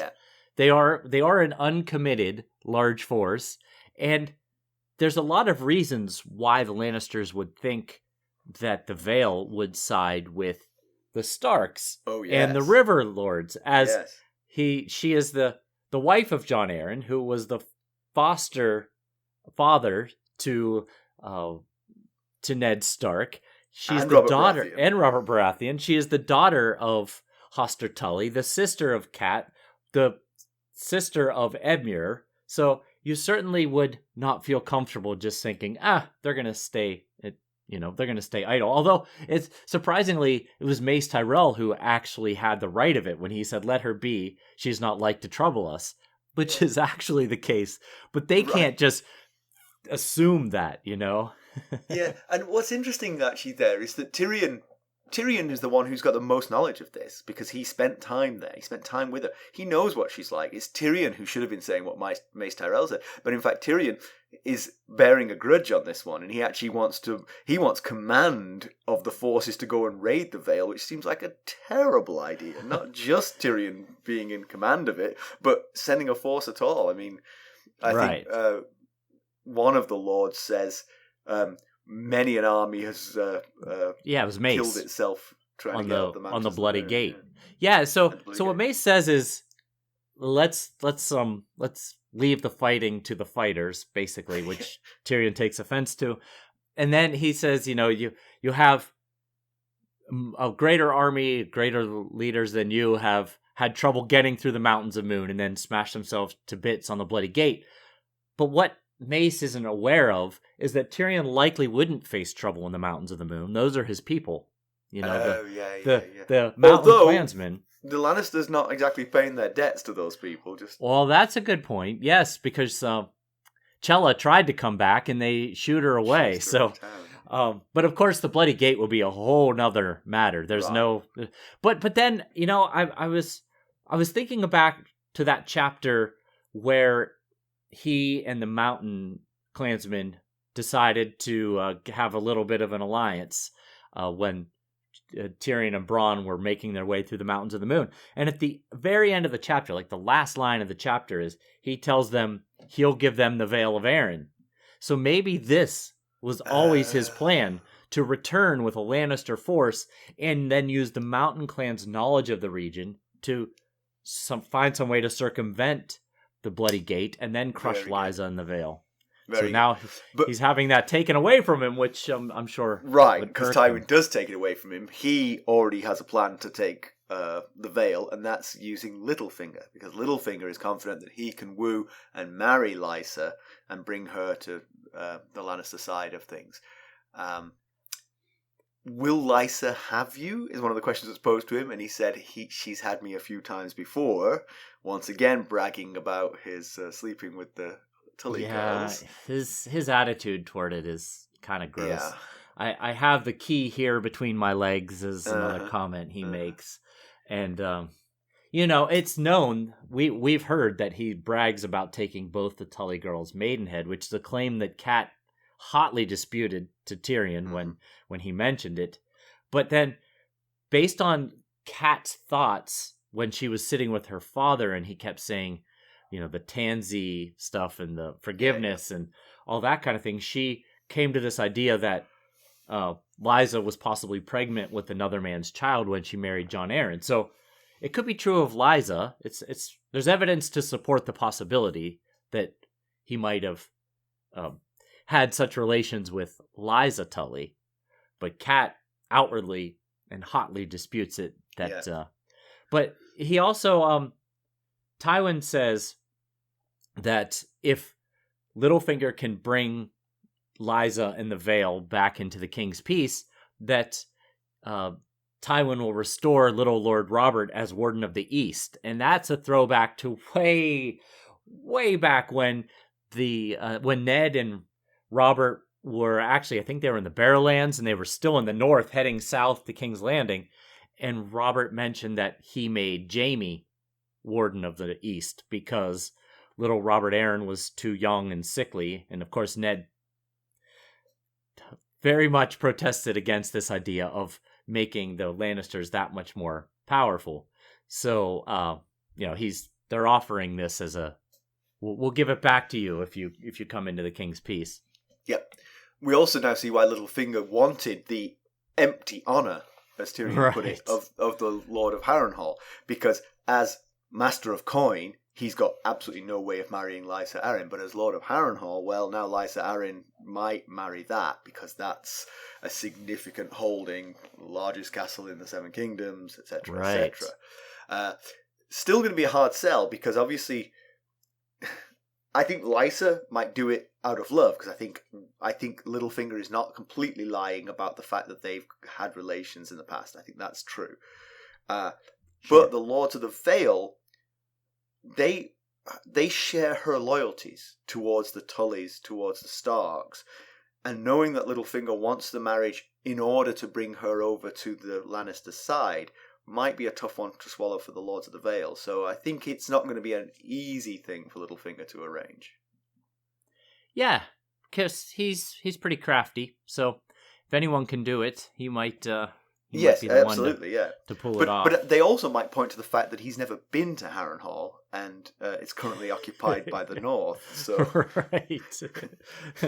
they are an uncommitted large force, and there's a lot of reasons why the Lannisters would think that the Vale would side with the Starks and the River Lords, as she is the wife of Jon Arryn, who was the foster father to Ned Stark. She's the daughter, and Robert Baratheon. She is the daughter of Hoster Tully, the sister of Cat, the sister of Edmure. So you certainly would not feel comfortable just thinking, they're going to stay, they're going to stay idle. Although it's surprisingly, it was Mace Tyrell who actually had the right of it when he said, "Let her be. She's not like to trouble us," which is actually the case. But they can't just assume that, Yeah, and what's interesting actually there is that Tyrion is the one who's got the most knowledge of this because he spent time there. He spent time with her. He knows what she's like. It's Tyrion who should have been saying what Mace Tyrell said, but in fact Tyrion is bearing a grudge on this one, and he actually wants command of the forces to go and raid the Vale, which seems like a terrible idea. Not just Tyrion being in command of it, but sending a force at all. I mean, I think one of the lords says. Many an army has it was Mace killed itself trying to get out the mountains on the Bloody Gate. Yeah, so what Mace says is let's leave the fighting to the fighters, basically, which Tyrion takes offense to. And then he says, you have a greater army, greater leaders than you have had trouble getting through the Mountains of Moon and then smashed themselves to bits on the Bloody Gate. But what Mace isn't aware of is that Tyrion likely wouldn't face trouble in the Mountains of the Moon. Those are his people. The mountain clansmen. The Lannisters not exactly paying their debts to those people. Well, that's a good point. Yes, because Chella tried to come back and they shoot her away. But of course, the Bloody Gate will be a whole nother matter. There's but then I was thinking back to that chapter where he and the mountain clansmen decided to have a little bit of an alliance when Tyrion and Bronn were making their way through the Mountains of the Moon. And at the very end of the chapter, like the last line of the chapter is, he tells them he'll give them the Vale of Arryn. So maybe this was always his plan, to return with a Lannister force and then use the mountain clan's knowledge of the region to find some way to circumvent the Bloody Gate, and then crush Lysa in the Vale. Now he's having that taken away from him, which I'm sure... Right, because Tywin does take it away from him. He already has a plan to take the Vale, and that's using Littlefinger, because Littlefinger is confident that he can woo and marry Lysa and bring her to the Lannister side of things. Will Lysa have you? Is one of the questions that's posed to him, and he said she's had me a few times before. Once again, bragging about his sleeping with the Tully girls. His attitude toward it is kind of gross. Yeah. I have the key here between my legs is another comment he makes, and it's known. We've heard that he brags about taking both the Tully girls' Maidenhead, which is a claim that Cat hotly disputed to Tyrion when he mentioned it. But then, based on Cat's thoughts when she was sitting with her father, and he kept saying, the Tansy stuff and the forgiveness and all that kind of thing, she came to this idea that Lysa was possibly pregnant with another man's child when she married Jon Arryn. So it could be true of Lysa. There's evidence to support the possibility that he might have had such relations with Lysa Tully, but Cat outwardly and hotly disputes it. But he also, Tywin says that if Littlefinger can bring Lysa and the Vale back into the King's Peace, that Tywin will restore Little Lord Robert as Warden of the East, and that's a throwback to way, way back when when Ned and Robert were actually, I think they were in the Barrowlands, and they were still in the north, heading south to King's Landing. And Robert mentioned that he made Jaime Warden of the East because little Robert Arryn was too young and sickly. And of course, Ned very much protested against this idea of making the Lannisters that much more powerful. So, they're offering this as we'll give it back to you if you come into the King's Peace. Yep. We also now see why Littlefinger wanted the empty honour, as Tyrion put it, of the Lord of Harrenhal, because as Master of Coin, he's got absolutely no way of marrying Lysa Arryn, but as Lord of Harrenhal, well, now Lysa Arryn might marry that, because that's a significant holding, largest castle in the Seven Kingdoms, etc., etc. Still going to be a hard sell, because obviously I think Lysa might do it out of love, because I think Littlefinger is not completely lying about the fact that they've had relations in the past. I think that's true. But the Lords of the Vale, they share her loyalties towards the Tullys, towards the Starks, and knowing that Littlefinger wants the marriage in order to bring her over to the Lannister side might be a tough one to swallow for the Lords of the Vale. So I think it's not going to be an easy thing for Littlefinger to arrange. Yeah, because he's pretty crafty. So if anyone can do it, he might. Yes, be the absolutely, one to pull it off. But they also might point to the fact that he's never been to Harrenhal, and it's currently occupied by the North. So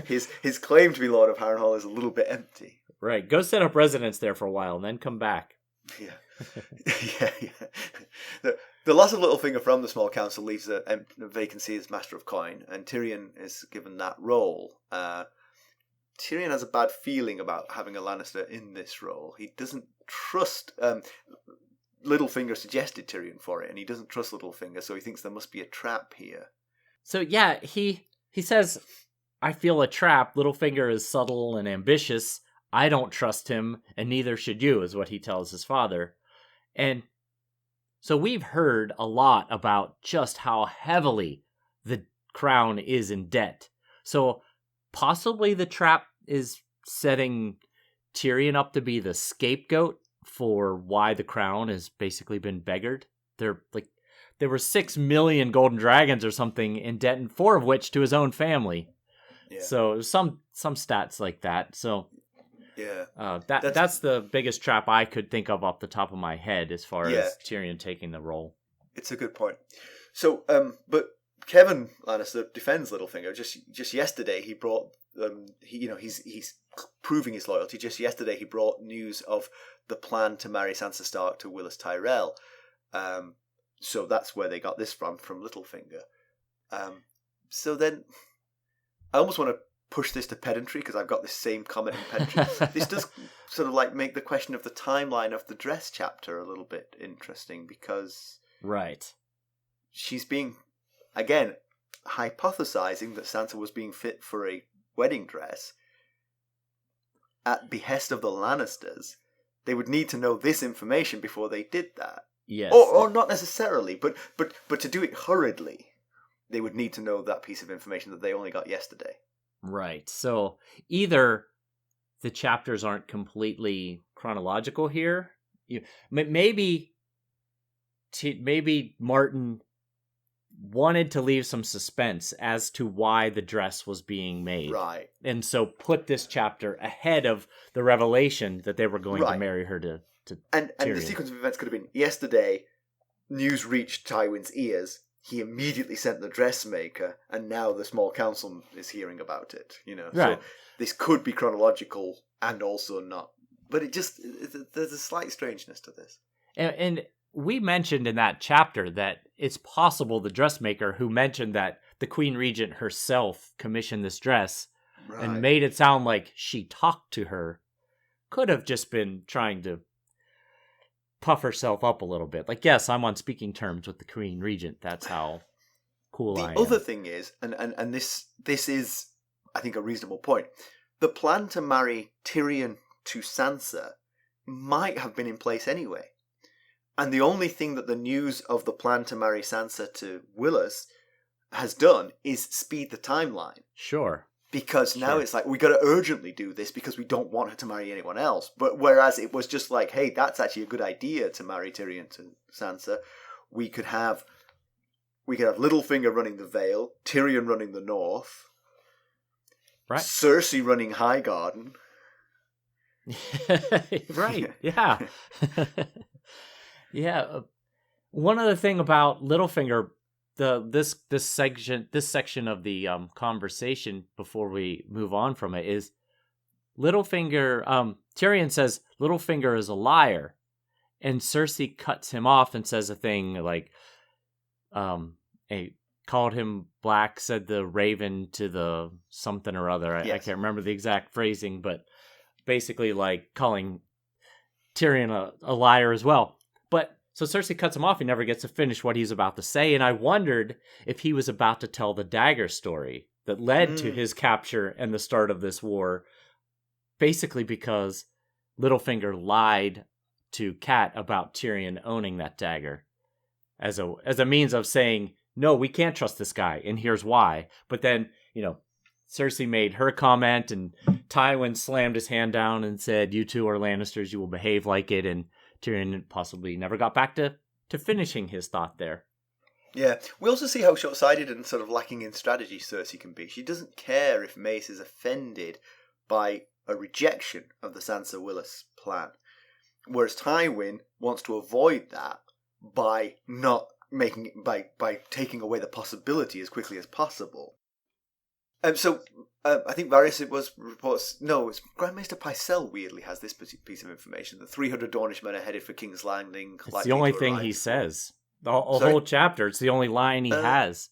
his claim to be Lord of Harrenhal is a little bit empty. Right, go set up residence there for a while, and then come back. Yeah. The loss of Littlefinger from the small council leaves a vacancy as Master of Coin, and Tyrion is given that role. Tyrion has a bad feeling about having a Lannister in this role. He doesn't trust... Littlefinger suggested Tyrion for it, and he doesn't trust Littlefinger, so he thinks there must be a trap here. So yeah, he says, I feel a trap. Littlefinger is subtle and ambitious. I don't trust him, and neither should you, is what he tells his father. And so we've heard a lot about just how heavily the crown is in debt. So possibly the trap is setting Tyrion up to be the scapegoat for why the crown has basically been beggared. There were 6 million golden dragons or something in debt, and 4 of which to his own family. Yeah. So some stats like that. So yeah, that's the biggest trap I could think of off the top of my head as far as Tyrion taking the role. It's a good point. So, but Kevan Lannister defends Littlefinger. Just yesterday, he brought he's proving his loyalty. Just yesterday, he brought news of the plan to marry Sansa Stark to Willas Tyrell. So that's where they got this from Littlefinger. So then, I almost want to push this to pedantry because I've got this same comment in pedantry. This does sort of like make the question of the timeline of the dress chapter a little bit interesting, because Right. she's being, again, hypothesizing that Sansa was being fit for a wedding dress at behest of the Lannisters. They would need to know this information before they did that. Yes. Or not necessarily, but to do it hurriedly, they would need to know that piece of information that they only got yesterday. Right. So either the chapters aren't completely chronological here. Maybe Martin wanted to leave some suspense as to why the dress was being made. Right. And so put this chapter ahead of the revelation that they were going to marry her to And Tyrion. the sequence of events could have been, yesterday, news reached Tywin's ears. He immediately sent the dressmaker, and now the small council is hearing about it. Right. So this could be chronological and also not. But there's a slight strangeness to this. And we mentioned in that chapter that it's possible the dressmaker who mentioned that the Queen Regent herself commissioned this dress and made it sound like she talked to her could have just been trying to puff herself up a little bit. Like, yes, I'm on speaking terms with the Queen Regent. That's how cool I am. The other thing is, and this is, I think, a reasonable point. The plan to marry Tyrion to Sansa might have been in place anyway. And the only thing that the news of the plan to marry Sansa to Willas has done is speed the timeline. Sure. Because now it's like, we got to urgently do this because we don't want her to marry anyone else. But whereas it was just like, hey, that's actually a good idea to marry Tyrion to Sansa. We could have Littlefinger running the Vale, Tyrion running the North, right? Cersei running Highgarden. Right. Yeah. Yeah. One other thing about Littlefinger, this section of the conversation before we move on from it is Littlefinger. Tyrion says Littlefinger is a liar, and Cersei cuts him off and says a thing like, called him black, said the raven to the something or other. I can't remember the exact phrasing, but basically like calling Tyrion a liar as well. But so Cersei cuts him off. He never gets to finish what he's about to say. And I wondered if he was about to tell the dagger story that led to his capture and the start of this war. Basically because Littlefinger lied to Cat about Tyrion owning that dagger as a means of saying, no, we can't trust this guy. And here's why. But then, Cersei made her comment and Tywin slammed his hand down and said, you two are Lannisters, you will behave like it. And Tyrion possibly never got back to finishing his thought there. Yeah, we also see how short-sighted and sort of lacking in strategy Cersei can be. She doesn't care if Mace is offended by a rejection of the Sansa Willas plan, whereas Tywin wants to avoid that by not making it, by taking away the possibility as quickly as possible. So I think Varys it's Grand Maester Pycelle weirdly has this piece of information. The 300 Dornishmen are headed for King's Landing. It's the only thing he says. The whole chapter, it's the only line he has.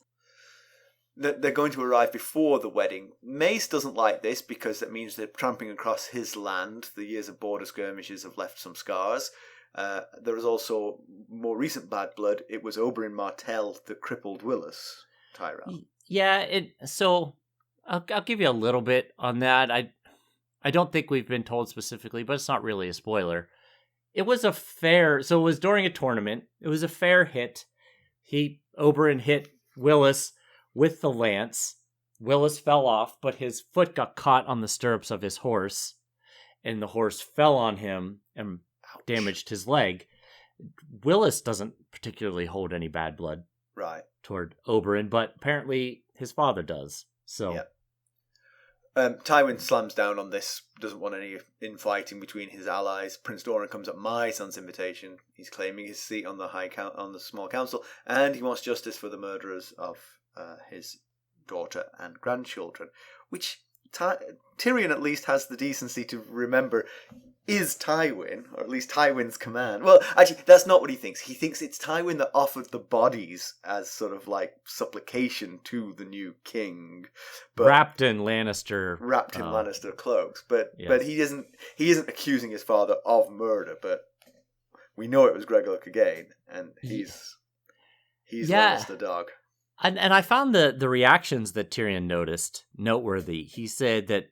They're going to arrive before the wedding. Mace doesn't like this because that means they're tramping across his land. The years of border skirmishes have left some scars. There is also more recent bad blood. It was Oberyn Martell that crippled Willas Tyrell. Yeah, so I'll give you a little bit on that. I don't think we've been told specifically, but it's not really a spoiler. It was it was during a tournament. It was a fair hit. Oberyn hit Willas with the lance. Willas fell off, but his foot got caught on the stirrups of his horse, and the horse fell on him and damaged his leg. Willas doesn't particularly hold any bad blood toward Oberyn, but apparently his father does. So, Tywin slams down on this, doesn't want any infighting between his allies. Prince Doran comes at my son's invitation. He's claiming his seat on the small council, and he wants justice for the murderers of his daughter and grandchildren, which Tyrion at least has the decency to remember, is Tywin, or at least Tywin's command. Well, actually, that's not what he thinks. He thinks it's Tywin that offered the bodies as sort of like supplication to the new king, but wrapped in Lannister cloaks. But yes. but he isn't accusing his father of murder. But we know it was Gregor Clegane, and he's Lannister dog. And I found the reactions that Tyrion noticed noteworthy. He said that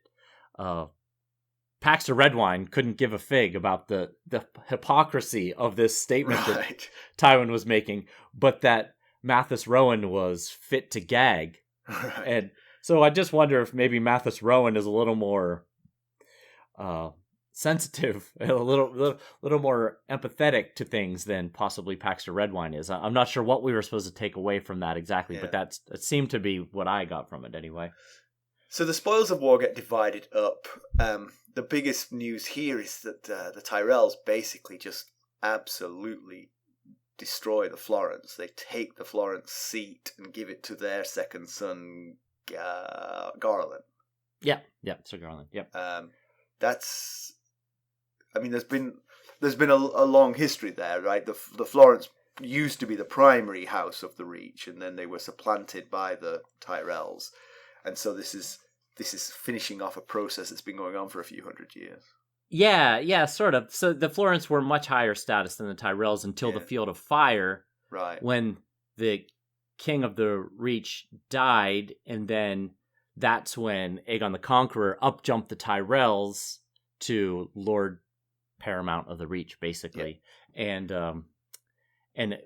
Paxter Redwyne couldn't give a fig about the hypocrisy of this statement that Tywin was making, but that Mathis Rowan was fit to gag. Right. And so I just wonder if maybe Mathis Rowan is a little more sensitive, a little more empathetic to things than possibly Paxter Redwyne is. I'm not sure what we were supposed to take away from that exactly, but that seemed to be what I got from it anyway. So the spoils of war get divided up. The biggest news here is that the Tyrells basically just absolutely destroy the Florence. They take the Florence seat and give it to their second son, Garland. Yeah, Sir Garland. Yep. That's. I mean, there's been a long history there, right? The Florence used to be the primary house of the Reach, and then they were supplanted by the Tyrells. And so this is finishing off a process that's been going on for a few hundred years. Yeah, sort of. So the Florence were much higher status than the Tyrells until the Field of Fire, right? When the King of the Reach died, and then that's when Aegon the Conqueror up-jumped the Tyrells to Lord Paramount of the Reach, basically. Yeah. And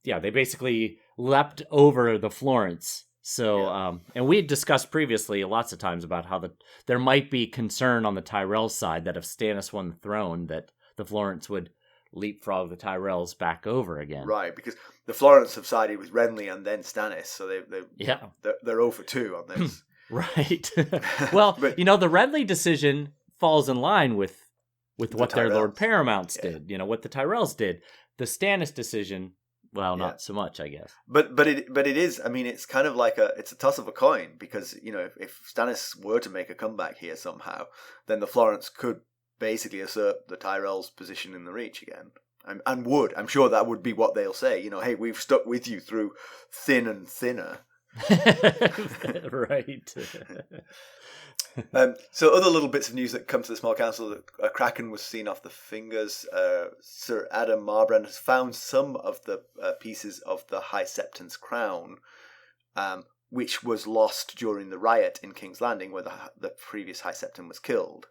they basically leapt over the Florence. So, and we had discussed previously lots of times about how there might be concern on the Tyrell side that if Stannis won the throne, that the Florence would leapfrog the Tyrells back over again. Right, because the Florence have sided with Renly and then Stannis, so they're 0 for 2 on this. Right. Well, but, the Renly decision falls in line with what their Lord Paramounts did, what the Tyrells did. The Stannis decision, well, not so much, I guess. But it is. I mean, it's kind of like it's a toss of a coin, because if Stannis were to make a comeback here somehow, then the Florence could basically assert the Tyrells' position in the Reach again, and I'm sure that would be what they'll say. Hey, we've stuck with you through thin and thinner. Right. So other little bits of news that come to the small council: a kraken was seen off the fingers. Sir Adam Marbrand has found some of the pieces of the High Septon's crown, which was lost during the riot in King's Landing, where the previous High Septon was killed.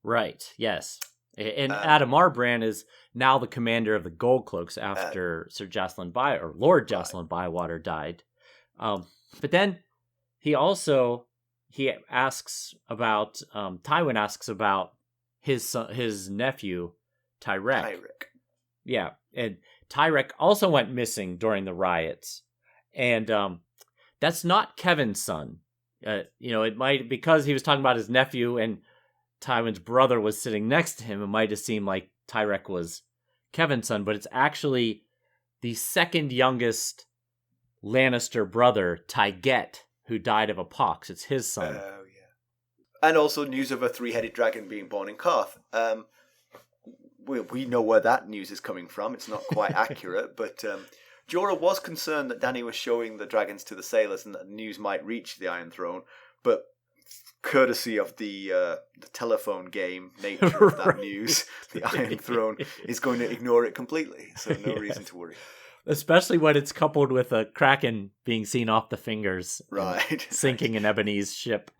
Right. Yes. And Adam Marbrand is now the commander of the Gold Cloaks after Sir Jocelyn Lord Jocelyn Bywater died. But then he asks about Tywin asks about his nephew Tyrek. Yeah, and Tyrek also went missing during the riots, and that's not Kevan's son. It might, because he was talking about his nephew and Tywin's brother was sitting next to him. It might have seemed like Tyrek was Kevan's son, but it's actually the second youngest Lannister brother, Tyget, who died of a pox. It's his son. Oh, yeah. And also news of a 3-headed dragon being born in Qarth. We know where that news is coming from. It's not quite accurate, but Jorah was concerned that Dany was showing the dragons to the sailors and that news might reach the Iron Throne, but courtesy of the telephone game nature of that news, the Iron Throne is going to ignore it completely, so no reason to worry. Especially when it's coupled with a kraken being seen off the fingers, right? Sinking in Ebony's ship.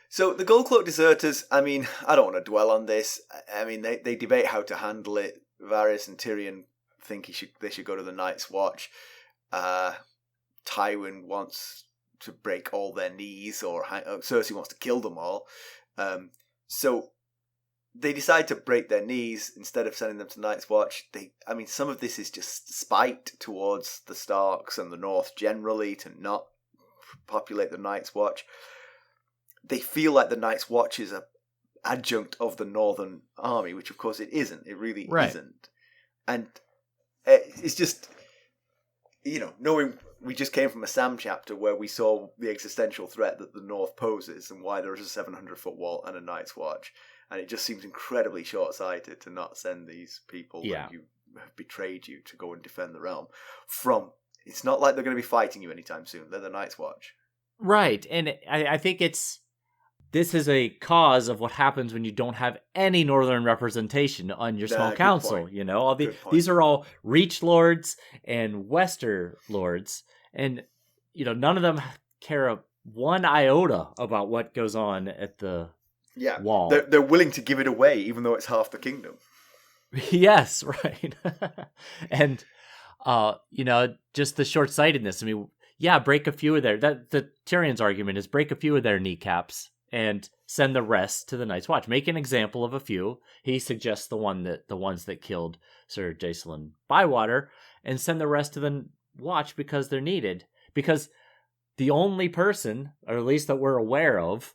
So the Gold Cloak deserters, I mean, I don't want to dwell on this. I mean, they debate how to handle it. Varys and Tyrion think they should go to the Night's Watch. Tywin wants to break all their knees, or Cersei wants to kill them all. So they decide to break their knees instead of sending them to Night's Watch. Some of this is just spite towards the Starks and the North generally to not populate the Night's Watch. They feel like the Night's Watch is an adjunct of the Northern Army, which of course it isn't. It really isn't. And it's just, knowing we just came from a Sam chapter where we saw the existential threat that the North poses and why there is a 700-foot wall and a Night's Watch. And it just seems incredibly short-sighted to not send these people that you have betrayed you to go and defend the realm from. It's not like they're going to be fighting you anytime soon. They're the Night's Watch. Right. And I think this is a cause of what happens when you don't have any northern representation on your small council. You know, these are all Reach Lords and Wester Lords, and you know none of them care one iota about what goes on at the wall. They're willing to give it away, even though it's half the kingdom. Yes, right. And you know, just the short-sightedness. I mean, break a few of the Tyrion's argument is break a few of their kneecaps and send the rest to the Night's Watch. Make an example of a few. He suggests the ones that killed Sir Jacelyn Bywater, and send the rest to the Watch because they're needed. Because the only person, or at least that we're aware of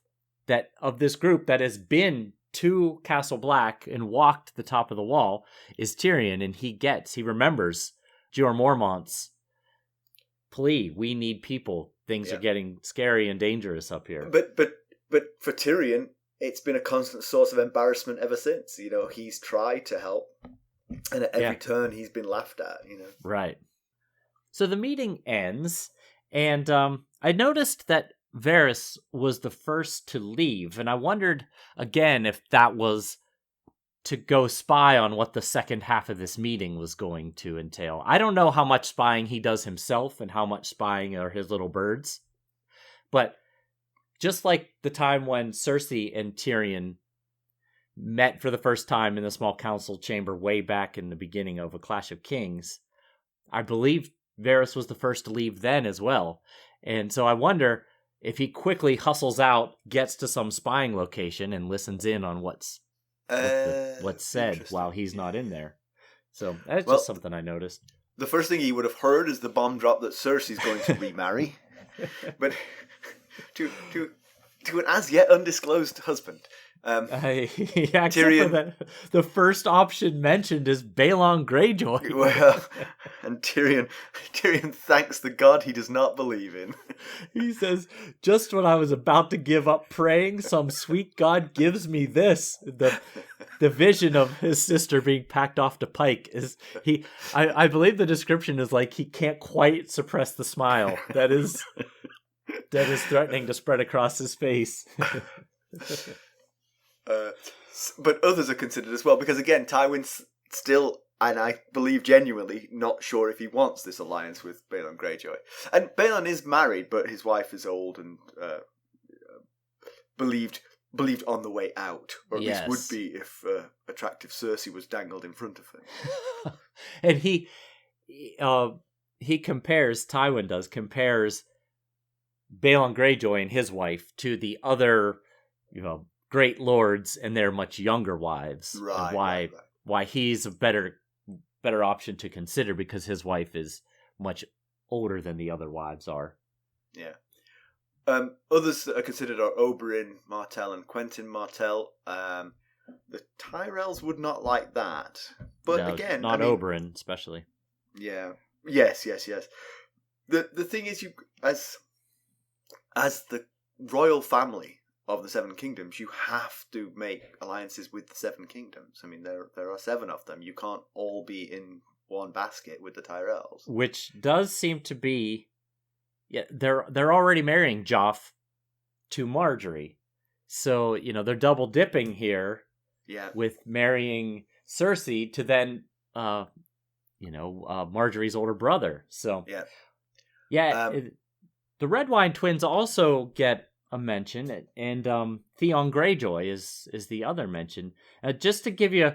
this group that has been to Castle Black and walked the top of the wall is Tyrion, and he remembers Jeor Mormont's plea. We need people. Things are getting scary and dangerous up here. But for Tyrion, it's been a constant source of embarrassment ever since. You know, he's tried to help, and at every turn he's been laughed at, you know. Right. So the meeting ends, and I noticed that Varys was the first to leave, and I wondered, again, if that was to go spy on what the second half of this meeting was going to entail. I don't know how much spying he does himself and how much spying are his little birds, but just like the time when Cersei and Tyrion met for the first time in the small council chamber way back in the beginning of A Clash of Kings, I believe Varys was the first to leave then as well. And so I wonder if he quickly hustles out, gets to some spying location, and listens in on what's said while he's not in there. So that's just something I noticed. The first thing he would have heard is the bomb drop that Cersei's going to remarry. But to an as yet undisclosed husband. Tyrion, the first option mentioned is Balon Greyjoy. Well, and Tyrion thanks the god he does not believe in. He says, "Just when I was about to give up praying, some sweet god gives me this." The vision of his sister being packed off to Pike is I believe the description is like he can't quite suppress the smile that is threatening to spread across his face. But others are considered as well, because again, Tywin's still, and I believe genuinely, not sure if he wants this alliance with Balon Greyjoy. And Balon is married, but his wife is old and believed on the way out, or at least would be if attractive Cersei was dangled in front of him. And he compares Balon Greyjoy and his wife to the other, great lords and their much younger wives. Right. Why he's a better option to consider because his wife is much older than the other wives are. Yeah. Others that are considered are Oberyn Martell and Quentyn Martell. The Tyrells would not like that. But no, again, not Oberyn especially. Yeah. Yes. The thing is, you as the royal family of the Seven Kingdoms, you have to make alliances with the Seven Kingdoms. I mean, there are 7 of them. You can't all be in one basket with the Tyrells. Which does seem to be, they're already marrying Joff to Marjorie, so they're double dipping here. Yeah. With marrying Cersei to then, Marjorie's older brother. So the Redwyne twins also get a mention, and Theon Greyjoy is the other mention. Just to give you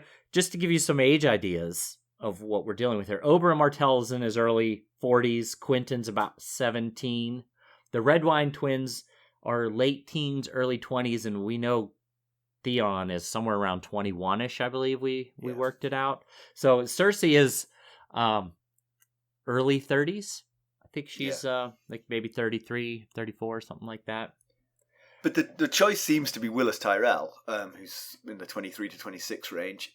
some age ideas of what we're dealing with here. Oberyn Martell is in his early 40s. Quentyn's about 17. The Redwyne twins are late teens, early 20s, and we know Theon is somewhere around 21-ish, I believe we worked it out. So Cersei is early 30s. I think she's like maybe 33, 34, something like that. But the choice seems to be Willas Tyrell, who's in the 23 to 26 range.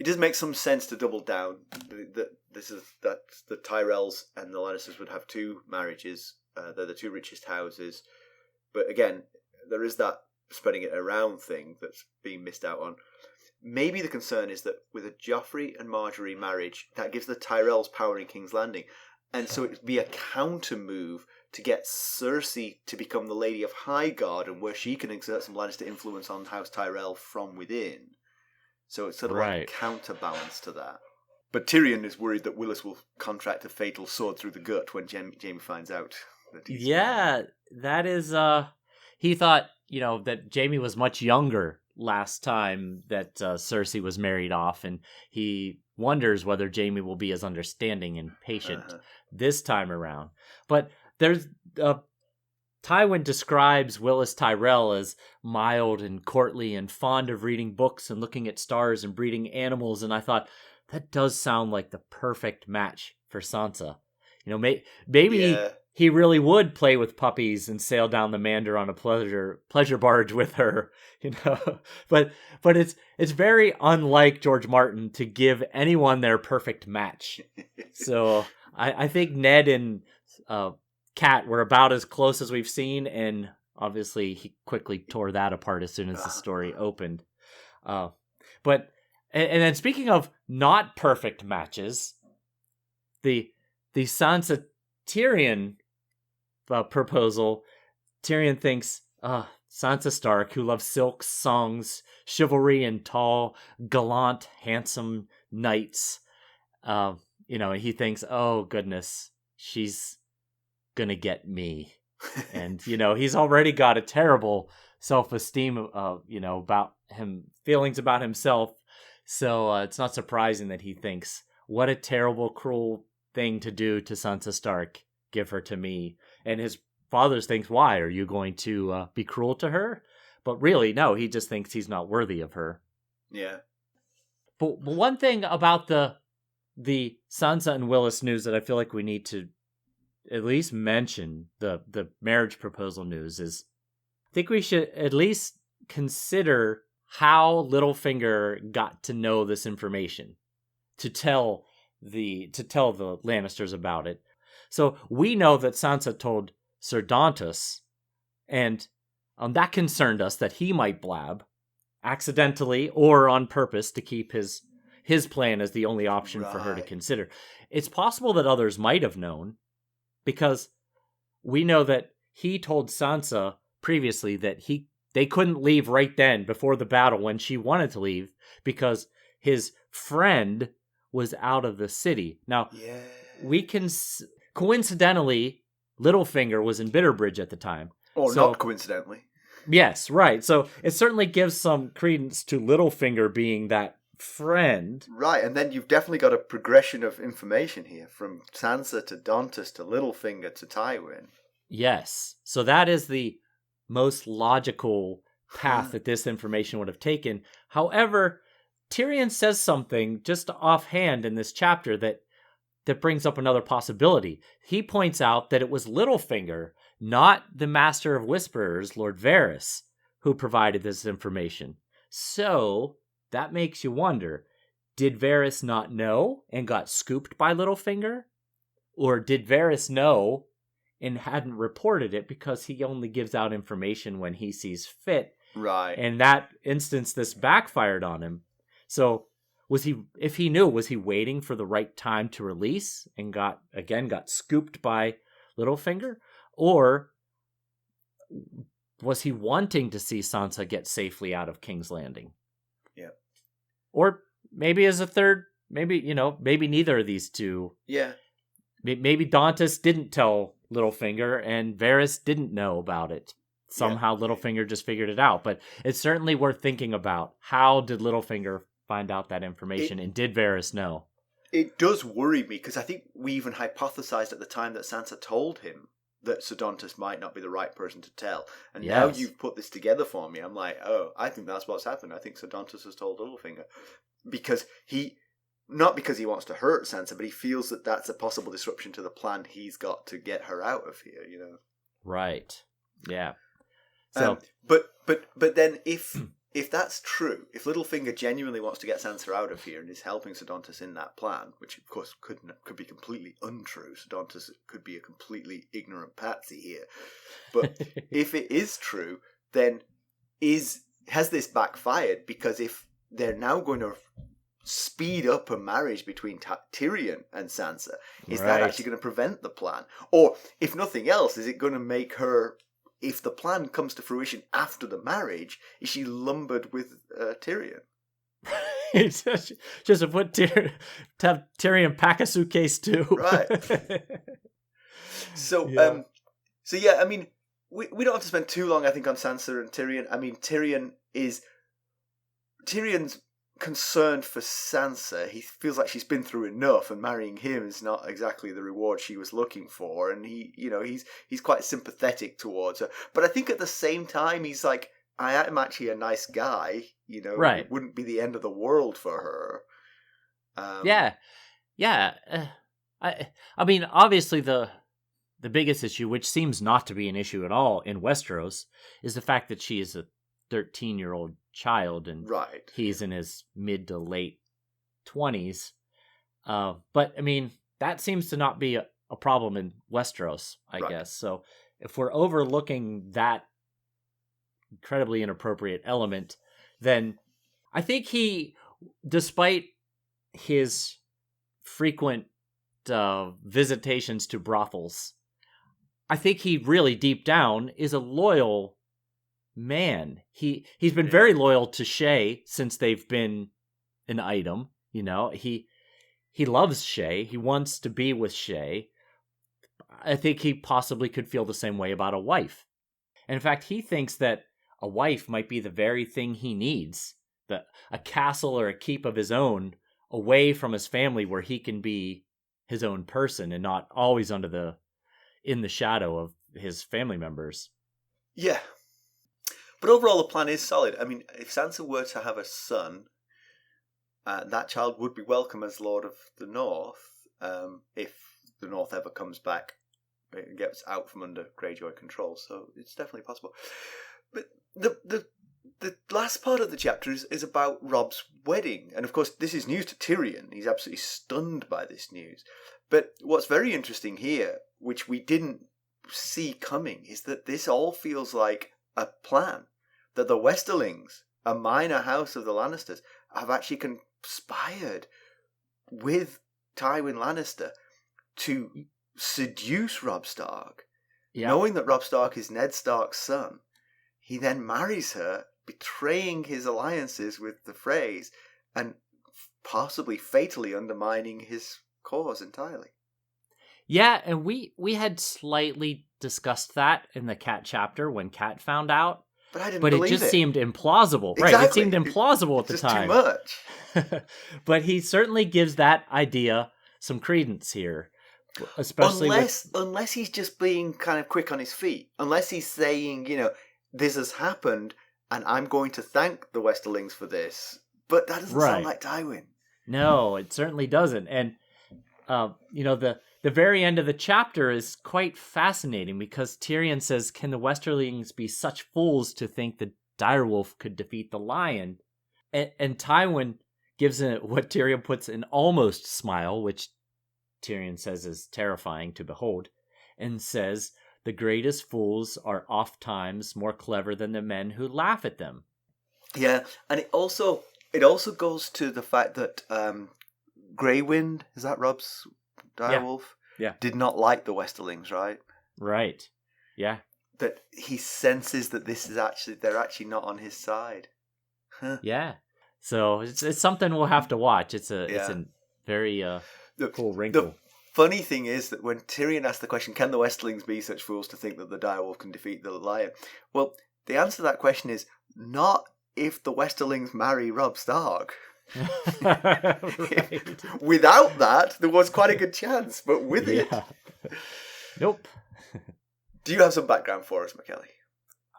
it does make some sense to double down that the Tyrells and the Lannisters would have 2 marriages. They're the 2 richest houses, but again, there is that spreading it around thing that's being missed out on. Maybe the concern is that with a Joffrey and Marjorie marriage, that gives the Tyrells power in King's Landing, and so it would be a counter move to get Cersei to become the Lady of Highgarden, where she can exert some Lannister influence on House Tyrell from within. So it's sort of like a counterbalance to that. But Tyrion is worried that Willas will contract a fatal sword through the gut when Jaime finds out that he's married. That is, he thought, that Jaime was much younger last time that Cersei was married off, and he wonders whether Jaime will be as understanding and patient this time around. But there's Tywin describes Willas Tyrell as mild and courtly and fond of reading books and looking at stars and breeding animals, and I thought, that does sound like the perfect match for Sansa. Maybe he really would play with puppies and sail down the Mander on a pleasure barge with her, But it's very unlike George Martin to give anyone their perfect match. So I think Ned and Cat were about as close as we've seen, and obviously he quickly tore that apart as soon as the story opened. But then speaking of not perfect matches, the Sansa Tyrion proposal, Tyrion thinks Sansa Stark, who loves silks, songs, chivalry, and tall, gallant, handsome knights, he thinks, oh goodness, she's gonna get me. And he's already got a terrible self-esteem about him, feelings about himself, so it's not surprising that he thinks, what a terrible, cruel thing to do to Sansa Stark, give her to me. And his father thinks, why, are you going to be cruel to her? But really, no, he just thinks he's not worthy of her. Yeah. But one thing about the Sansa and Willas news that I feel like we need to at least mention, the marriage proposal news, is I think we should at least consider how Littlefinger got to know this information to tell the Lannisters about it. So we know that Sansa told Sir Dantas, and that concerned us that he might blab accidentally or on purpose to keep his plan as the only option for her to consider. It's possible that others might have known, because we know that he told Sansa previously that they couldn't leave right then before the battle when she wanted to leave, because his friend was out of the city. Now, we can coincidentally, Littlefinger was in Bitterbridge at the time. Or not coincidentally. Yes, right. So it certainly gives some credence to Littlefinger being that friend. Right, and then you've definitely got a progression of information here, from Sansa to Dantas to Littlefinger to Tywin. Yes. So that is the most logical path that this information would have taken. However, Tyrion says something just offhand in this chapter that brings up another possibility. He points out that it was Littlefinger, not the Master of Whisperers, Lord Varys, who provided this information. So that makes you wonder, did Varys not know and got scooped by Littlefinger? Or did Varys know and hadn't reported it because he only gives out information when he sees fit? Right. In that instance, this backfired on him. So if he knew, was he waiting for the right time to release and got scooped by Littlefinger? Or was he wanting to see Sansa get safely out of King's Landing? Yeah. Or maybe as a third, maybe neither of these two. Yeah. Maybe Dantas didn't tell Littlefinger and Varys didn't know about it. Somehow Littlefinger just figured it out. But it's certainly worth thinking about. How did Littlefinger find out that information, and did Varys know? It does worry me, because I think we even hypothesized at the time that Sansa told him that Sir Dantas might not be the right person to tell. And now you've put this together for me. I'm like, oh, I think that's what's happened. I think Sir Dantas has told Littlefinger. Because not because he wants to hurt Sansa, but he feels that that's a possible disruption to the plan he's got to get her out of here, Right. Yeah. So, but then if if that's true, if Littlefinger genuinely wants to get Sansa out of here and is helping Sodontis in that plan, which of course could be completely untrue, Sodontis could be a completely ignorant patsy here, but if it is true, then has this backfired? Because if they're now going to speed up a marriage between Tyrion and Sansa, is that actually going to prevent the plan? Or, if nothing else, is it going to make her, if the plan comes to fruition after the marriage, is she lumbered with Tyrion? Just to put to have Tyrion pack a suitcase too. Right. So, yeah. I mean, we don't have to spend too long, I think, on Sansa and Tyrion. I mean, Tyrion's concerned for Sansa. He feels like she's been through enough, and marrying him is not exactly the reward she was looking for. And he's quite sympathetic towards her. But I think at the same time, he's like, I am actually a nice guy. Right. It wouldn't be the end of the world for her. Yeah. I mean, obviously the biggest issue, which seems not to be an issue at all in Westeros, is the fact that she is a 13-year-old child and he's in his mid to late 20s. But I mean, that seems to not be a problem in Westeros, I guess. So if we're overlooking that incredibly inappropriate element, then I think he, despite his frequent visitations to brothels, I think he really deep down is a loyal man. He's been very loyal to Shae since they've been an item. He loves Shae. He wants to be with Shae. I think he possibly could feel the same way about a wife. And in fact, he thinks that a wife might be the very thing he needs, a castle or a keep of his own away from his family where he can be his own person and not always in the shadow of his family members. Yeah. But overall, the plan is solid. I mean, if Sansa were to have a son, that child would be welcome as Lord of the North, if the North ever comes back and gets out from under Greyjoy control. So it's definitely possible. But the last part of the chapter is about Robb's wedding. And of course, this is news to Tyrion. He's absolutely stunned by this news. But what's very interesting here, which we didn't see coming, is that this all feels like a plan. That the Westerlings, a minor house of the Lannisters, have actually conspired with Tywin Lannister to seduce Robb Stark. Yeah. Knowing that Robb Stark is Ned Stark's son, he then marries her, betraying his alliances with the Freys and possibly fatally undermining his cause entirely. Yeah, and we had slightly discussed that in the Cat chapter when Cat found out. But I didn't believe it. But it just seemed implausible. Exactly. Right, it seemed implausible at the time. Just too much. But he certainly gives that idea some credence here. Especially unless he's just being kind of quick on his feet. Unless he's saying, this has happened and I'm going to thank the Westerlings for this. But that doesn't sound like Tywin. No, it certainly doesn't. And, the very end of the chapter is quite fascinating because Tyrion says, can the Westerlings be such fools to think the direwolf could defeat the lion? And Tywin gives what Tyrion puts an almost smile, which Tyrion says is terrifying to behold, and says, the greatest fools are oft times more clever than the men who laugh at them. Yeah, and it also goes to the fact that Greywind, is that Robb's direwolf? Yeah. Did not like the Westerlings, right? Right. Yeah. That he senses that they're actually not on his side. Huh. Yeah. So it's something we'll have to watch. It's a very cool wrinkle. The funny thing is that when Tyrion asked the question, can the Westerlings be such fools to think that the direwolf can defeat the lion? Well, the answer to that question is not if the Westerlings marry Robb Stark. Right. Without that, there was quite a good chance, but with it... Nope. Do you have some background for us, Mackelly?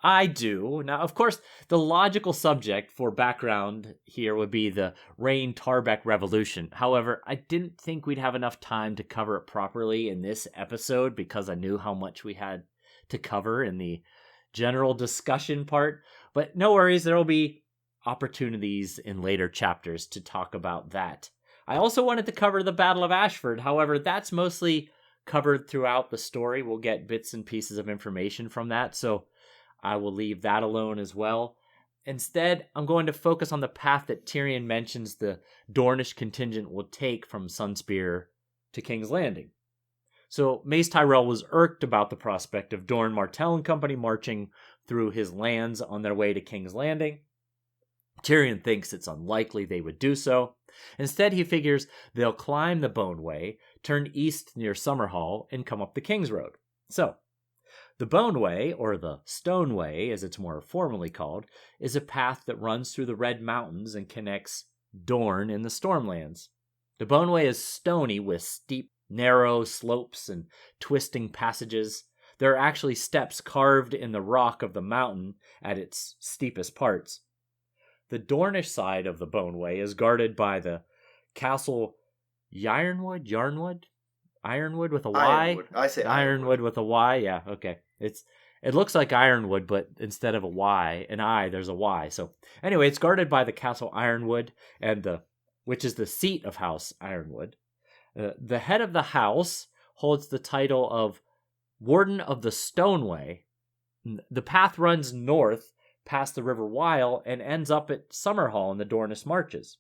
I do. Now, of course, the logical subject for background here would be the Rain Tarbeck Revolution. However, I didn't think we'd have enough time to cover it properly in this episode because I knew how much we had to cover in the general discussion part. But no worries, there will be opportunities in later chapters to talk about that. I also wanted to cover the Battle of Ashford. However, that's mostly covered throughout the story. We'll get bits and pieces of information from that, so I will leave that alone as well. Instead, I'm going to focus on the path that Tyrion mentions the Dornish contingent will take from Sunspear to King's Landing. So, Mace Tyrell was irked about the prospect of Dorne Martell and company marching through his lands on their way to King's Landing. Tyrion thinks it's unlikely they would do so. Instead, he figures they'll climb the Bone Way, turn east near Summerhall, and come up the King's Road. So, the Bone Way, or the Stone Way as it's more formally called, is a path that runs through the Red Mountains and connects Dorne and the Stormlands. The Bone Way is stony with steep, narrow slopes and twisting passages. There are actually steps carved in the rock of the mountain at its steepest parts. The Dornish side of the Bone Way is guarded by the Castle Ironwood with a Y? Ironwood. I say Ironwood with a Y, yeah, okay. It looks like Ironwood, but instead of a Y, an I, there's a Y. So anyway, it's guarded by the Castle Ironwood, which is the seat of House Ironwood. The head of the house holds the title of Warden of the Stoneway. The path runs north past the River Wyle and ends up at Summerhall in the Dornish Marches.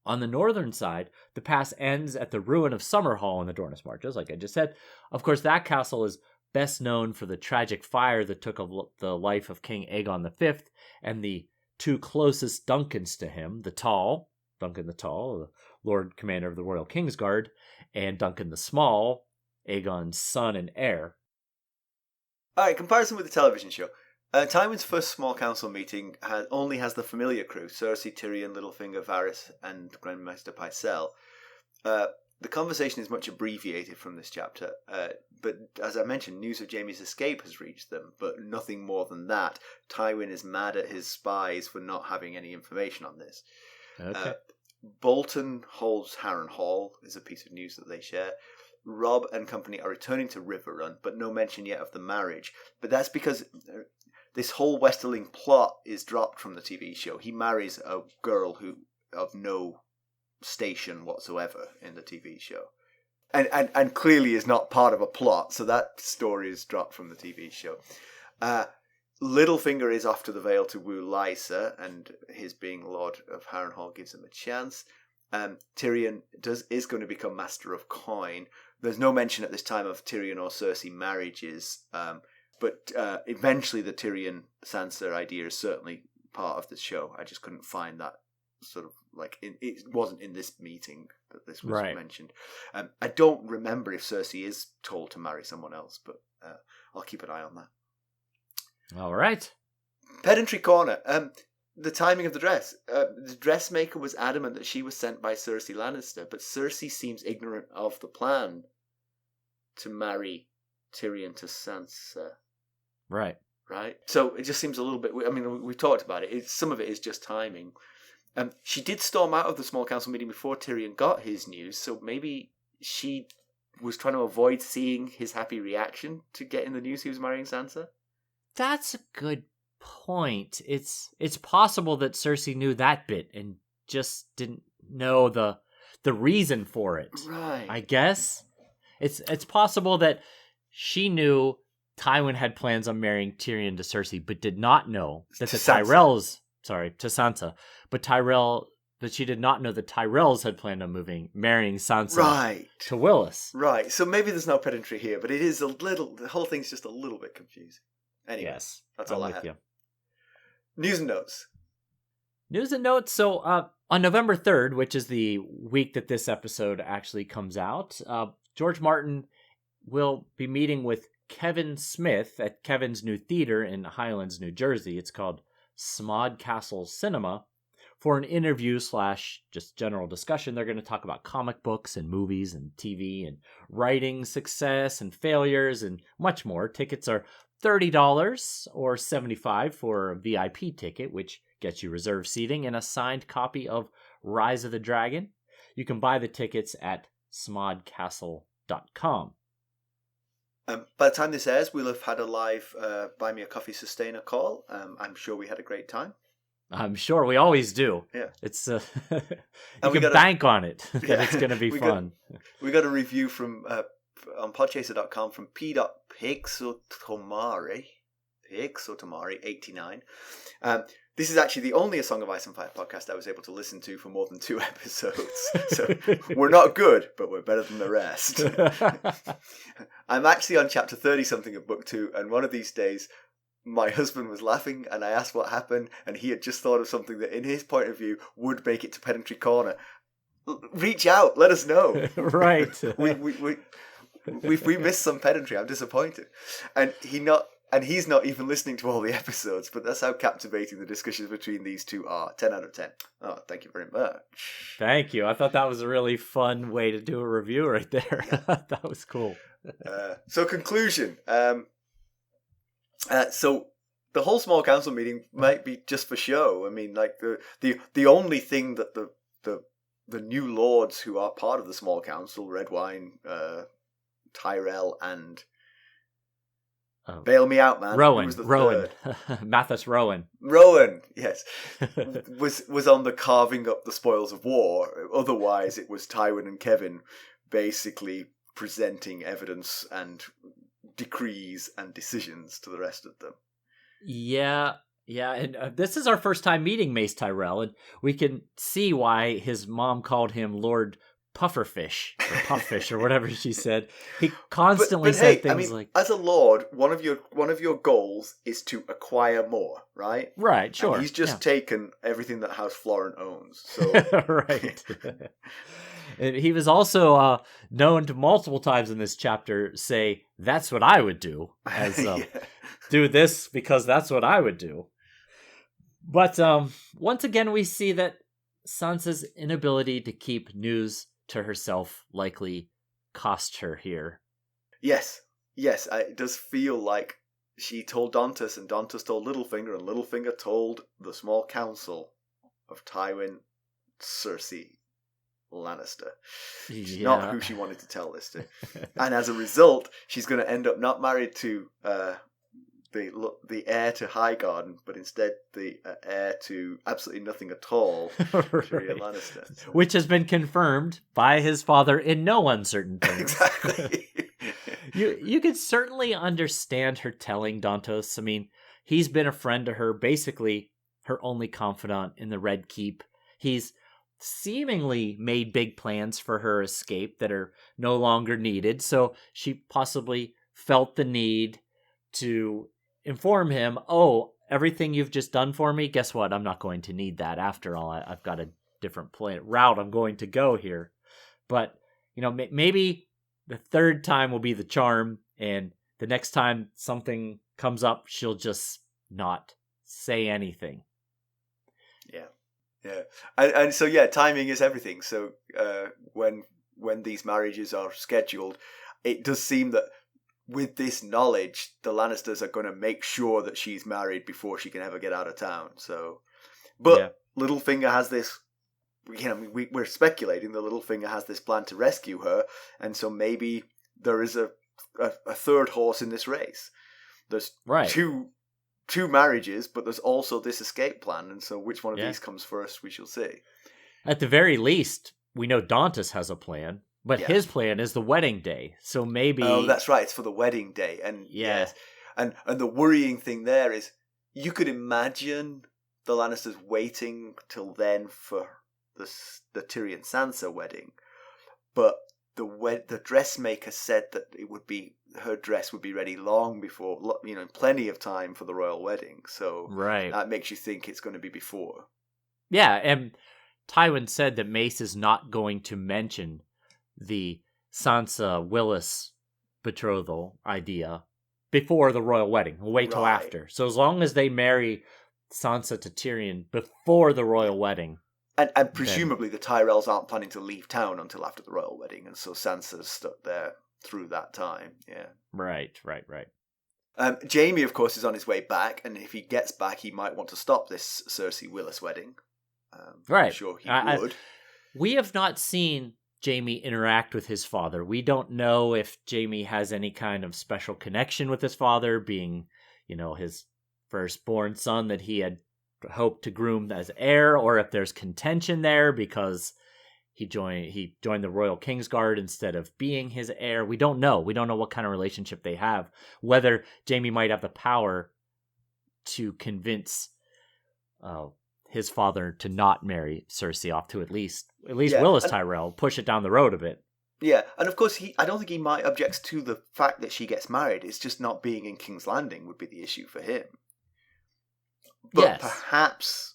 On the northern side, the pass ends at the ruin of Summerhall in the Dornish Marches, like I just said. Of course, that castle is best known for the tragic fire that took the life of King Aegon V and the two closest Duncans to him, Duncan the Tall, the Lord Commander of the Royal Kingsguard, and Duncan the Small, Aegon's son and heir. Alright, comparison with the television show. Tywin's first small council meeting only has the familiar crew, Cersei, Tyrion, Littlefinger, Varys, and Grand Maester Pycelle. The conversation is much abbreviated from this chapter, but as I mentioned, news of Jaime's escape has reached them, but nothing more than that. Tywin is mad at his spies for not having any information on this. Okay. Bolton holds Harrenhal is a piece of news that they share. Robb and company are returning to Riverrun, but no mention yet of the marriage. But that's because this whole Westerling plot is dropped from the TV show. He marries a girl who of no station whatsoever in the TV show. And clearly is not part of a plot, so that story is dropped from the TV show. Littlefinger is off to the Vale to woo Lysa, and his being Lord of Harrenhal gives him a chance. Tyrion is going to become Master of Coin. There's no mention at this time of Tyrion or Cersei marriages, but eventually the Tyrion-Sansa idea is certainly part of the show. I just couldn't find that sort of, like, it wasn't in this meeting that this was mentioned. I don't remember if Cersei is told to marry someone else, but I'll keep an eye on that. All right. Pedantry corner. The timing of the dress. The dressmaker was adamant that she was sent by Cersei Lannister, but Cersei seems ignorant of the plan to marry Tyrion to Sansa. Right. So it just seems a little bit... I mean, we've talked about it. Some of it is just timing. She did storm out of the small council meeting before Tyrion got his news, so maybe she was trying to avoid seeing his happy reaction to getting the news he was marrying Sansa. That's a good point. It's possible that Cersei knew that bit and just didn't know the reason for it. Right. I guess it's possible that she knew Tywin had plans on marrying Tyrion to Cersei, but did not know that the Tyrells. Sorry, to Sansa, but she did not know the Tyrells had planned on marrying Sansa to Willas. Right. So maybe there's no pedantry here, but it is the whole thing's just a little bit confusing. Anyway, yes, that's all I have. You. News and notes. So on November 3rd, which is the week that this episode actually comes out, George Martin will be meeting with Kevan Smith at Kevan's new theater in Highlands, New Jersey. It's called Smod Castle Cinema, for an interview / just general discussion. They're going to talk about comic books and movies and TV and writing success and failures and much more. Tickets are $30 or $75 for a VIP ticket, which gets you reserved seating and a signed copy of Rise of the Dragon. You can buy the tickets at smodcastle.com. By the time this airs, we'll have had a live Buy Me a Coffee Sustainer call. I'm sure we had a great time. I'm sure we always do. Yeah. It's you can bank on it that it's going to be fun. We got a review from on podchaser.com from P.Pixotomari 89. This is actually the only A Song of Ice and Fire podcast I was able to listen to for more than 2 episodes. So we're not good, but we're better than the rest. I'm actually on chapter 30-something of book 2, and one of these days my husband was laughing and I asked what happened, and he had just thought of something that in his point of view would make it to Pedantry Corner. Reach out, let us know. Right. If we missed some pedantry, I'm disappointed. And he's not even listening to all the episodes, but that's how captivating the discussions between these two are. 10 out of 10. Oh, thank you very much. Thank you. I thought that was a really fun way to do a review right there. That was cool. So conclusion. So the whole small council meeting might be just for show. I mean, like the only thing that the new lords who are part of the small council, Redwyne, Tyrell, and bail me out, man. Rowan. Mathis Rowan. Rowan, yes. was on the carving up the spoils of war. Otherwise, it was Tywin and Kevan basically presenting evidence and decrees and decisions to the rest of them. Yeah, and this is our first time meeting Mace Tyrell, and we can see why his mom called him Lord Pufferfish or Puffish or whatever she said. He constantly said things like, as a lord, one of your goals is to acquire more, right? Right, sure. And he's just taken everything that House Florent owns. So right. And he was also known to multiple times in this chapter say, "That's what I would do," as do this because that's what I would do. But once again, we see that Sansa's inability to keep news to herself likely cost her here. Yes, it does feel like she told Dantas, and Dantas told Littlefinger, and Littlefinger told the small council of Tywin, Cersei Lannister. Not who she wanted to tell this to. And as a result, she's going to end up not married to the heir to Highgarden, but instead the heir to absolutely nothing at all, Tyrion Lannister. Which has been confirmed by his father in no uncertain terms. Exactly. You could certainly understand her telling Dantos. I mean, he's been a friend to her, basically her only confidant in the Red Keep. He's seemingly made big plans for her escape that are no longer needed, so she possibly felt the need to inform him, "Oh, everything you've just done for me, guess what? I'm not going to need that after all. I've got a different route I'm going to go here." But, maybe the third time will be the charm, and the next time something comes up, she'll just not say anything. Yeah. And so, timing is everything. So when these marriages are scheduled, it does seem that with this knowledge, the Lannisters are going to make sure that she's married before she can ever get out of town. So, but Littlefinger has this, we're speculating that Littlefinger has this plan to rescue her. And so maybe there is a third horse in this race. There's two marriages, but there's also this escape plan, and so which one of these comes first, we shall see. At the very least, we know Dantas has a plan, but his plan is the wedding day, so maybe... Oh, that's right, it's for the wedding day, and yes. And the worrying thing there is, you could imagine the Lannisters waiting till then for the Tyrion Sansa wedding, but the dressmaker said that her dress would be ready long before, plenty of time for the royal wedding. So that makes you think it's going to be before. Yeah, and Tywin said that Mace is not going to mention the Sansa Willas betrothal idea before the royal wedding. We'll wait till after. So as long as they marry Sansa to Tyrion before the royal wedding. And presumably the Tyrells aren't planning to leave town until after the royal wedding, and so Sansa's stuck there through that time. Yeah. Right. Jaime, of course, is on his way back, and if he gets back, he might want to stop this Cersei Willas wedding. I'm sure he would. We have not seen Jaime interact with his father. We don't know if Jaime has any kind of special connection with his father, being, his firstborn son that he had hope to groom as heir, or if there's contention there because he joined the Royal Kingsguard instead of being his heir. We don't know. We don't know what kind of relationship they have. Whether Jaime might have the power to convince his father to not marry Cersei off to at least Willas Tyrell, push it down the road a bit. Yeah, and of course, I don't think he might object to the fact that she gets married. It's just not being in King's Landing would be the issue for him. But perhaps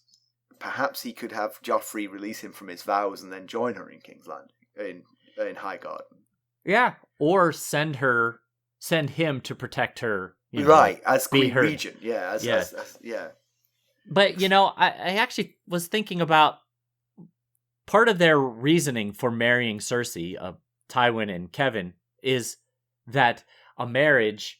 he could have Joffrey release him from his vows and then join her in King's Landing, in Highgarden. Yeah, or send him to protect her. As Queen Regent. Yeah, yeah. But, I actually was thinking about part of their reasoning for marrying Cersei, Tywin and Kevan, is that a marriage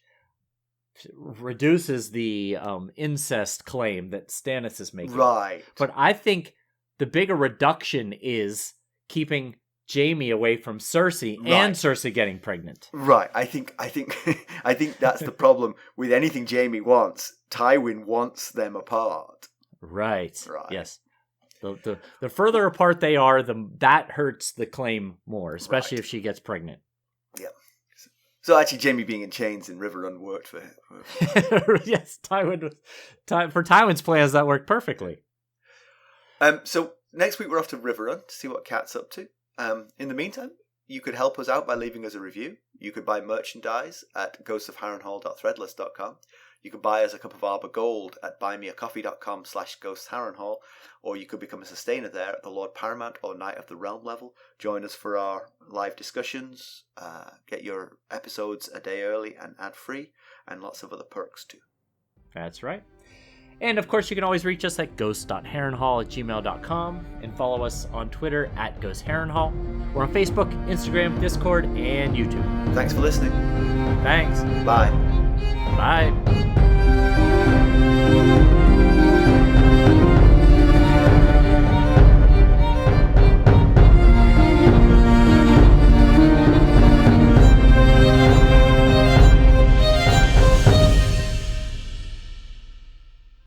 reduces the incest claim that Stannis is making. Right. But I think the bigger reduction is keeping Jaime away from Cersei and Cersei getting pregnant. Right. I think that's the problem with anything Jaime wants. Tywin wants them apart. Right. Yes. The further apart they are, that hurts the claim more, especially if she gets pregnant. Yeah. So actually, Jaime being in chains in Riverrun worked for him. Yes, for Tywin's plans that worked perfectly. So next week we're off to Riverrun to see what Kat's up to. In the meantime, you could help us out by leaving us a review. You could buy merchandise at ghostsofharrenhal.threadless.com. You could buy us a cup of Arbor Gold at buymeacoffee.com/ghostsharrenhal, or you could become a sustainer there at the Lord Paramount or Knight of the Realm level. Join us for our live discussions, get your episodes a day early and ad-free, and lots of other perks too. That's right. And of course, you can always reach us at ghost.harrenhal@gmail.com and follow us on Twitter at @ghostharrenhal. We're on Facebook, Instagram, Discord, and YouTube. Thanks for listening. Thanks. Bye. Bye.